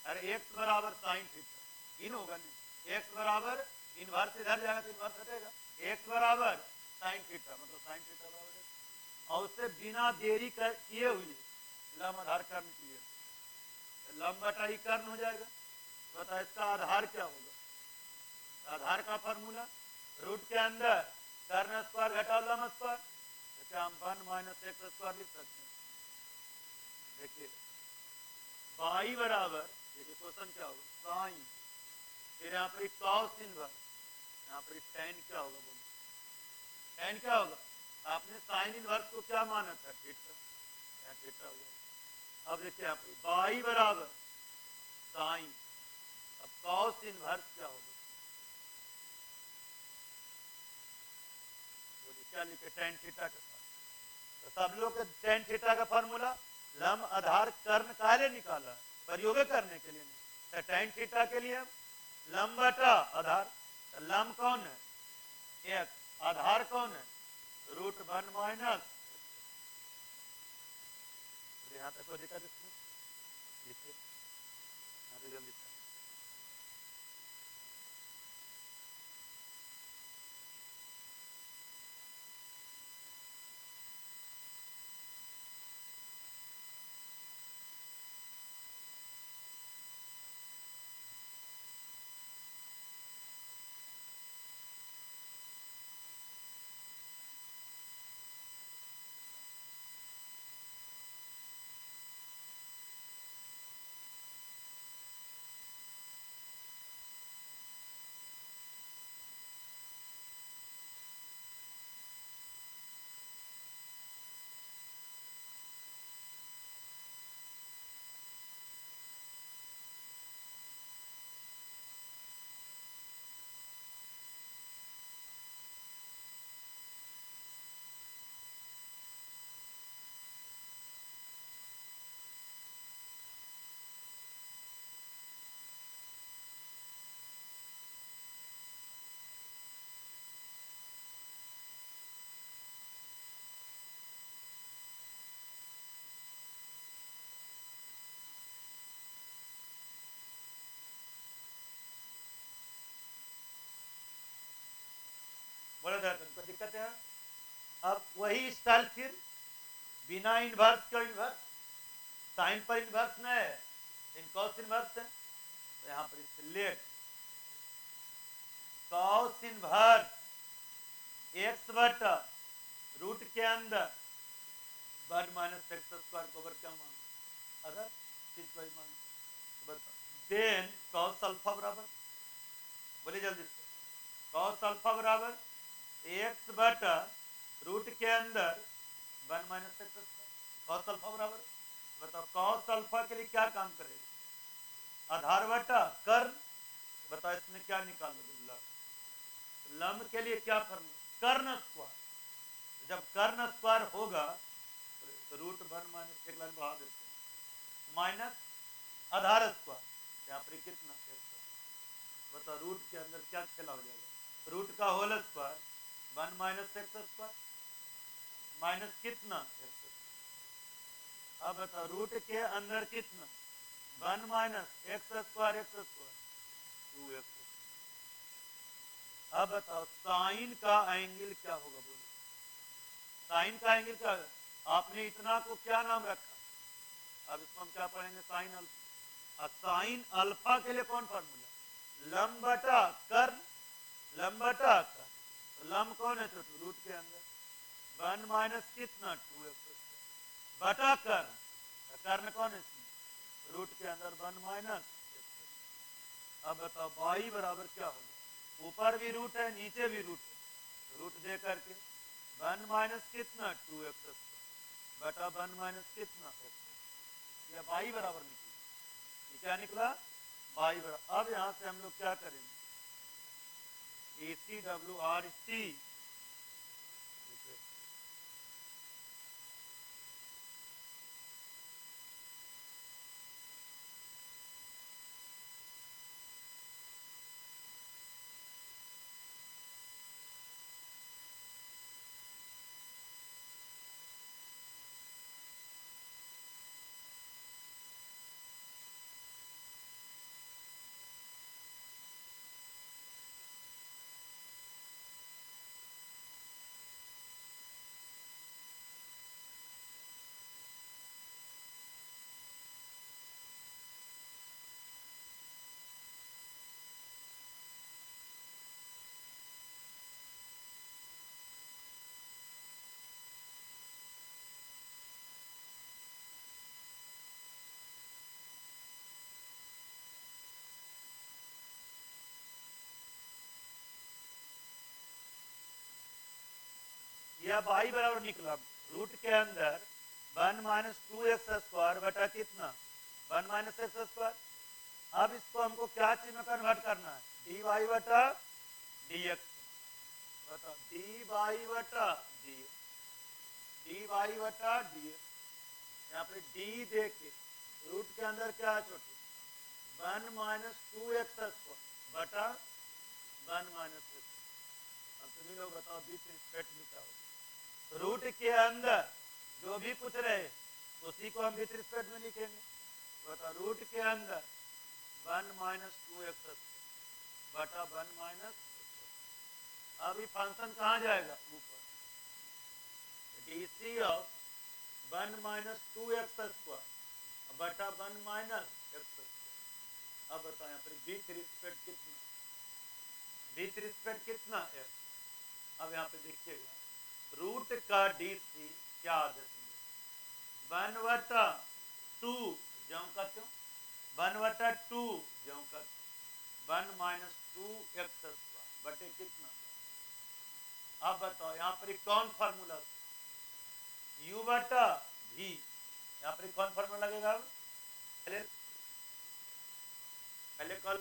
अरे एक्स बराबर साइन थीटा इन होगा नहीं, एक्स बराबर इनवर्स इधर जाएगा तो इनवर्स हटेगा, एक्स बराबर साइन थीटा मतलब साइन थीटा बराबर और उससे बिना देरी कर किए हुए लम आधार कर्ण क्लियर, लम बटा ई कर्ण हो जाएगा। बता इसका आधार क्या होगा? आधार का फॉर्मूला रूट के अंदर कर्ण स्क्वायर घटाओ लम स्क्वायर, तो क्या हम 1 माइनस एक्स स्क्वायर लिख सकते हैं? देखिए बाई बराबर, देखिए क्वेश्चन क्या होगा, साइन, फिर यहाँ पर कॉस इनवर्स, यहाँ पर tan क्या होगा बोलो, tan क्या होगा? आपने साइन इनवर्स को क्या माना था? थीटा, यहाँ थीटा हो जाएगा। अब देखिए यहाँ पर बाई बराबर साइन, अब कॉस इनवर्स क्या होगा? क्या लिखे? tan थीटा के साथ। तो सब लोग tan थीटा का फॉर्मूला लम आधार कर्ण काहे निकाला? प्रयोग करने के लिए नहीं। तो tan थीटा के लिए लम बटा आधार, तो लम कौन है? एक्स, आधार कौन है? Root 1 minus. यहाँ तक कोई दिक्कत इसमें? देखिए यहाँ पे जल्दी बोला था तुमको दिक्कत है? अब वही स्टाइल फिर बिना इनवर्स क्यों इनवर्स? साइन पर इनवर्स न है, इन कॉस इनवर्स है, तो यहाँ पर सिलेक्ट कॉस इनवर्स एक्स बटा रूट के अंदर 1 माइनस एक्स स्क्वायर को ओवर क्या मानो? अगर चीज को मानो देन कॉस अल्फा बराबर, बोलिए जल्दी से, कॉस अल्फा बराबर एक्स बटा रूट के अंदर 1 minus x square, cos alpha बराबर, बताओ कॉस अल्फा के लिए क्या काम करेगा? आधार बटा कर्ण, बताओ इसमें क्या निकालोगे? लम के लिए क्या फॉर्मूला? कर्ण स्क्वायर, जब कर्ण स्क्वायर होगा तो रूट 1 माइनस एक लाइन बढ़ा देते हैं, माइनस आधार स्क्वायर, यहाँ पर कितना? बताओ रूट के अंदर क्या खेला हो जाएगा? रूट का whole square 1 minus x square minus कितना? अब बताओ रूट के अंदर कितना? 1 minus x square, x square 2x। अब बताओ साइन का एंगल क्या होगा? बोलो साइन का एंगल क्या होगा? आपने इतना को क्या नाम रखा? अब इसको हम क्या पढ़ेंगे? Sine alpha. साइन अल्फा के लिए कौन फॉर्मूला? लम बटा कर्ण, लम बटा कर्ण, लम कौन है? तो रूट के अंदर 1 माइनस कितना? 2x बटा कर्ण, कर्ण कौन है? रूट के अंदर 1 माइनस। अब बताओ बाई बराबर क्या होगा? ऊपर भी रूट है नीचे भी रूट है, रूट दे करके 1 माइनस कितना? 2x बटा 1 माइनस कितना? x। यह बाई बराबर निकला, क्या निकला? बाई बराबर। अब यहां से हम लोग क्या करेंगे? ACWRC यह y बराबर निकला रूट के अंदर 1 माइनस 2x² बटा कितना 1 माइनस x²। अब इसको हमको क्या चीज में कन्वर्ट करना है dy बटा dx। बताओ dy बटा dx, dy बटा dx। यहाँ पे d देखे रूट के अंदर क्या है छोटे 1 माइनस 2x² बटा 1 माइनस x। अब तुम लोग बताओ बीच रिस्पेक्ट में क्या होगा। रूट के अंदर जो भी पूछ रहे उसी को हम विथ रिस्पेक्ट में लिखेंगे। बताओ रूट के अंदर 1 माइनस 2x² बटा 1 माइनस। अभी फंक्शन कहाँ जाएगा ऊपर डी ऑफ 1 माइनस 2x² बटा 1 माइनस x²। अब बताओ यहाँ पर विथ रिस्पेक्ट कितना विथ रिस्पेक्ट कितना है। अब यहाँ पे देखिएगा रूट का डीसी क्या आदत है 1 बटा 2 ज्यों करते हो 1 बटा 2 ज्यों करते 1 माइनस 2x² बटे कितना। अब बताओ यहाँ पर कौन फार्मूला u बटा v। यहाँ पर कौन फार्मूला लगेगा पहले कल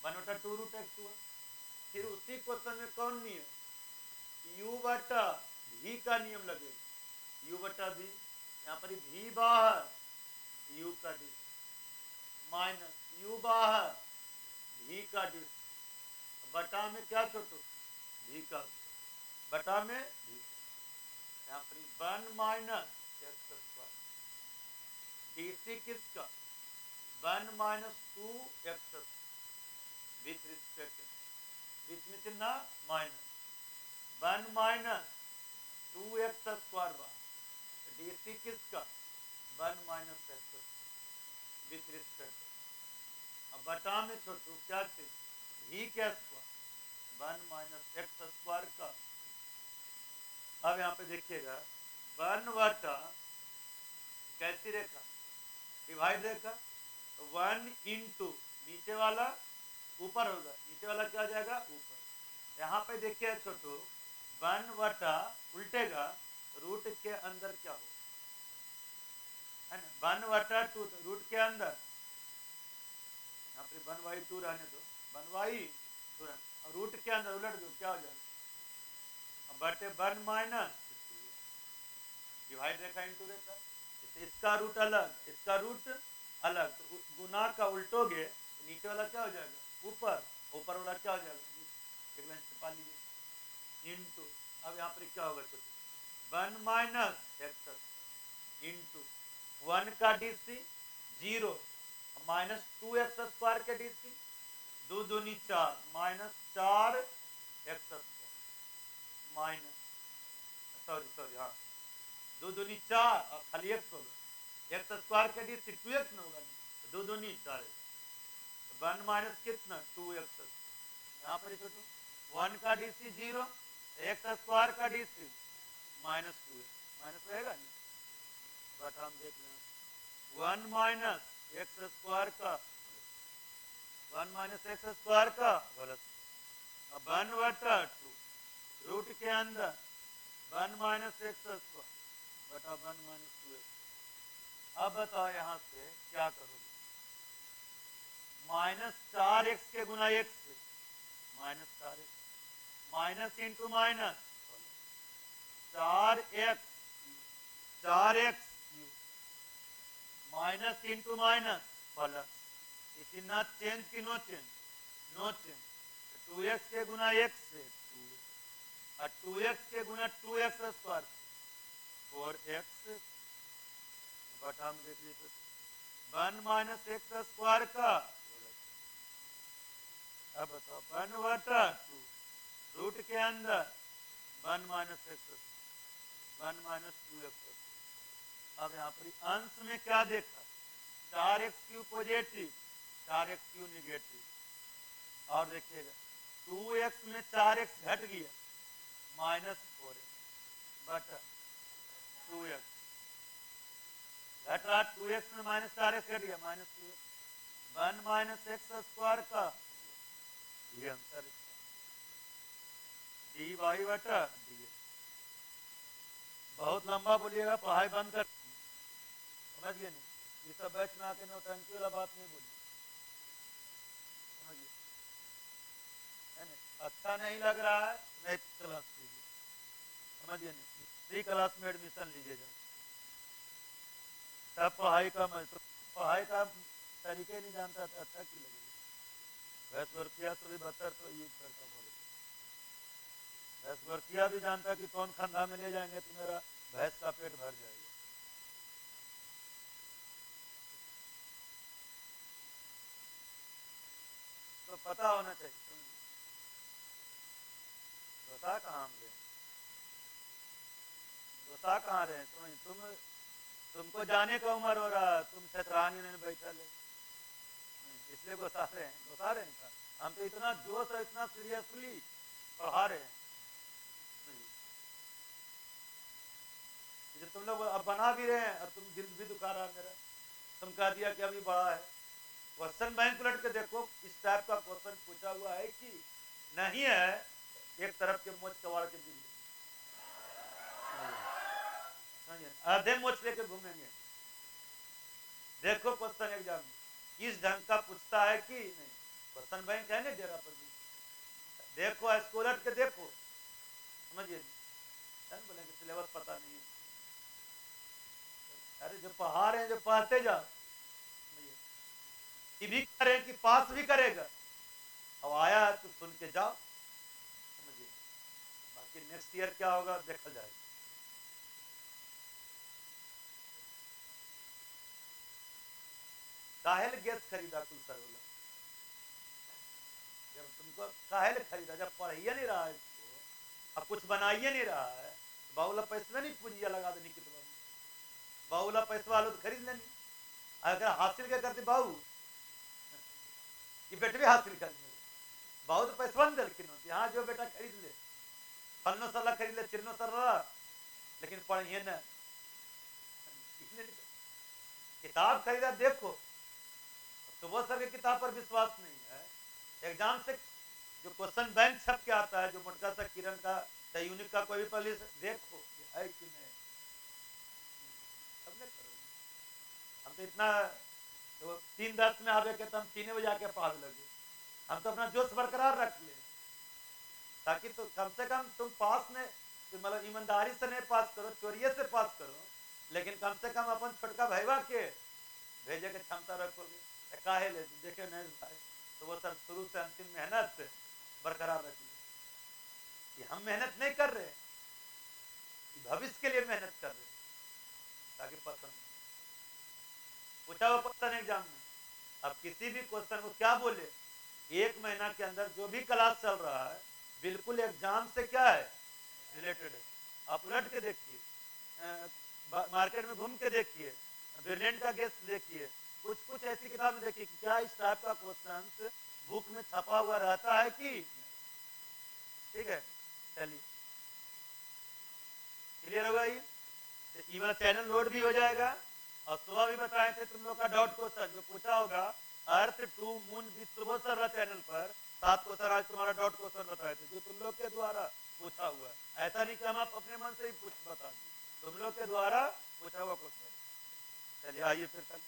1 बटा 2 रूट x हुआ। फिर उसी क्वेश्चन में कौन नियम u बटा v का नियम लगेगा u बटा v। यहाँ पर v बाहर u का डी माइनस u बाहर v का डी बटा में क्या छोटो v का बटा में v। यहाँ पर 1 माइनस x² डीसी किसका 1 माइनस 2x² विथ रिस्पेक्ट बीच में चिन्ह माइनस 1 माइनस 2x² डीसी किसका 1 माइनस x विथ रिस्पेक्ट। अब बटा में छोटू क्या चीज v का स्क्वायर 1 माइनस x² का। अब यहाँ पे देखिएगा 1 बटा कैसी रेखा डिवाइड रेखा 1 इंटू नीचे वाला ऊपर होगा नीचे वाला क्या जाएगा ऊपर। यहाँ पे देखिए छोटू 1 बटा उल्टेगा रूट के अंदर क्या हो है ना 1 बटा 2 तो रूट के अंदर यहाँ पे 1/2 रहने दो 1/2 और रूट के अंदर उलट दो क्या हो जाएगा बटे 1 माइनस डिवाइड रेखा इंटू रेखा। इसका रूट अलग इसका रूट अलग तो गुना का उल्टोगे नीचे वाला क्या हो जाएगा ऊपर ऊपर वाला क्या हो जाएगा एक लाइन छपा लीजिए इंटू। अब यहाँ पर क्या होगा तो 1 माइनस x इंटू 1 का डीसी 0 माइनस 2x² के डीसी 2 दूनी 4 माइनस 4x² माइनस सॉरी हाँ 2 दूनी 4 और खाली x होगा x² के डीसी 2x न होगा 2 दूनी 4 1 माइनस कितना 2x। यहाँ पर 1 का डीसी 0 x² का डीसी माइनस 2x माइनस रहेगा नहीं बट हम देख लें 1 माइनस x² का 1 माइनस x² का गलत। अब 1 बटा 2 रूट के अंदर 1 माइनस x² बटा 1 माइनस 2x। अब बताओ यहाँ से क्या करोगे माइनस 4x के गुना x से minus 4x minus into minus 4x minus into minus plus इसी ना चेंज की नो चेंज 2x के गुना x से 2 और 2x के गुना 2x² 4x बट हम देख लीजिए 1 माइनस x² का। अब बताओ 1 बटा 2 रूट के अंदर 1 माइनस x 1 माइनस 2x। अब यहाँ पर अंश में क्या देखा 4x³ पॉजिटिव 4x³ निगेटिव और देखिएगा 2x में 4x घट गया माइनस 4x बटा 2x घट रहा 2x में माइनस 4x घट गया माइनस 2x 1 माइनस x² का ये आंसर डी वाई बटा डी एक्स। बहुत लंबा बोलिएगा, पढ़ाई बंद कर, समझ गए नहीं? ये सब बैच में आके नौटंकी वाला बात नहीं बोलिए, समझिए? अच्छा नहीं लग रहा है, नहीं क्लास लीजिए, समझिए नहीं? दूसरी क्लास में एडमिशन लीजिएगा, तब पढ़ाई का महसूस, पढ़ाई का तरीके नहीं जानता था, अच्छा क्यों लगेगा? भैंस वर्किया से भी बदतर तो यूज करता बोले, भैंस वर्किया भी जानता कि कौन खंधा में ले जाएंगे तो मेरा भैंस का पेट भर जाएगा। तो पता होना चाहिए। दोसा कहाँ हम गए, दोसा कहाँ रहे? तुमको जाने का उम्र हो रहा है, तुम छतरानी में बैठा ले, इसलिए घुसा रहे हैं का। हम तो इतना जोश और इतना सीरियसली पढ़ा रहे हैं, तुम लोग अब बना भी रहे हैं और तुम दिल भी दुखा रहा मेरा। तुम कह दिया कि अभी बड़ा है। क्वेश्चन बैंक उलट के देखो, इस टाइप का क्वेश्चन पूछा हुआ है कि नहीं है, एक तरफ के मोच कबाड़ के दिल, आधे मोच लेके घूमेंगे। देखो क्वेश्चन एग्जाम में इस ढंग का पूछता है कि नहीं। क्वेश्चन बैंक है ना डेरा पर भी, देखो इसको उलट के देखो, समझिए? बोलेंगे सिलेबस पता नहीं, अरे जो पढ़ा रहे हैं, जो पढ़ते जा, ये भी करें कि पास भी करेगा, अब आया है तो सुन के जाओ, समझिए? बाकी नेक्स्ट ईयर क्या होगा देखा जाएगा। काहेल गैस खरीदा तुम सर बोला, जब तुमको काहेल खरीदा, जब पढ़िए नहीं रहा है इसको, अब कुछ बनाइए नहीं रहा है, बाउला पैसे नहीं पूंजिया लगा देनी कि तुम्हारी बाउला पैसा वालों तो खरीद लेनी। अगर हासिल क्या करते बाबू, ये बेटे भी हासिल कर बाबू तो पैसा नहीं दलकिन होती, हाँ जो बेटा खरीद ले, फलनो सला खरीद ले, चिरनो सला, लेकिन पढ़िए न। किताब खरीदा देखो, तो वो सर की किताब पर विश्वास नहीं है। एग्जाम से जो क्वेश्चन बैंक छप के आता है, जो मोटका सा किरण का या यूनिक का कोई भी पॉलिस देखो है कि नहीं, हम तो इतना तो 3:10 में आवे के तो हम 3 बजे आके पढ़ लगे, हम तो अपना जोश बरकरार रख ले, ताकि तो कम से कम तुम पास में, मतलब ईमानदारी से नहीं पास करो, चोरिये से पास करो, लेकिन कम से कम अपन छोटका भैया के भेजे के क्षमता रखोगे। काहे ले देखे नहीं भाई, तो वो सब शुरू से अंतिम मेहनत बरकरार रखिए कि हम मेहनत नहीं कर रहे, भविष्य के लिए मेहनत कर रहे, ताकि पसंद पूछा हुआ क्वेश्चन एग्जाम में, अब किसी भी क्वेश्चन को क्या बोले, 1 महीना के अंदर जो भी क्लास चल रहा है बिल्कुल एग्जाम से क्या है रिलेटेड है। आप उलट के देखिए, मार्केट में घूम के देखिए, ब्रिलियंट का गेस्ट देखिए, कुछ ऐसी किताब में देखिए क्या इस टाइप का क्वेश्चन बुक में छपा हुआ रहता है कि, ठीक है? चलिए क्लियर होगा ये, ईमेल चैनल लोड भी हो जाएगा। और सुबह भी बताए थे तुम लोग का डाउट क्वेश्चन जो पूछा होगा, अर्थ टू मून विद सुबह सर चैनल पर 7 क्वेश्चन आज तुम्हारा डाउट क्वेश्चन बताए थे, जो तुम लोग के द्वारा पूछा हुआ है। ऐसा नहीं कि हम आप अपने मन से ही पूछ बता दें, तुम लोग के द्वारा पूछा हुआ क्वेश्चन। चलिए आइए फिर कल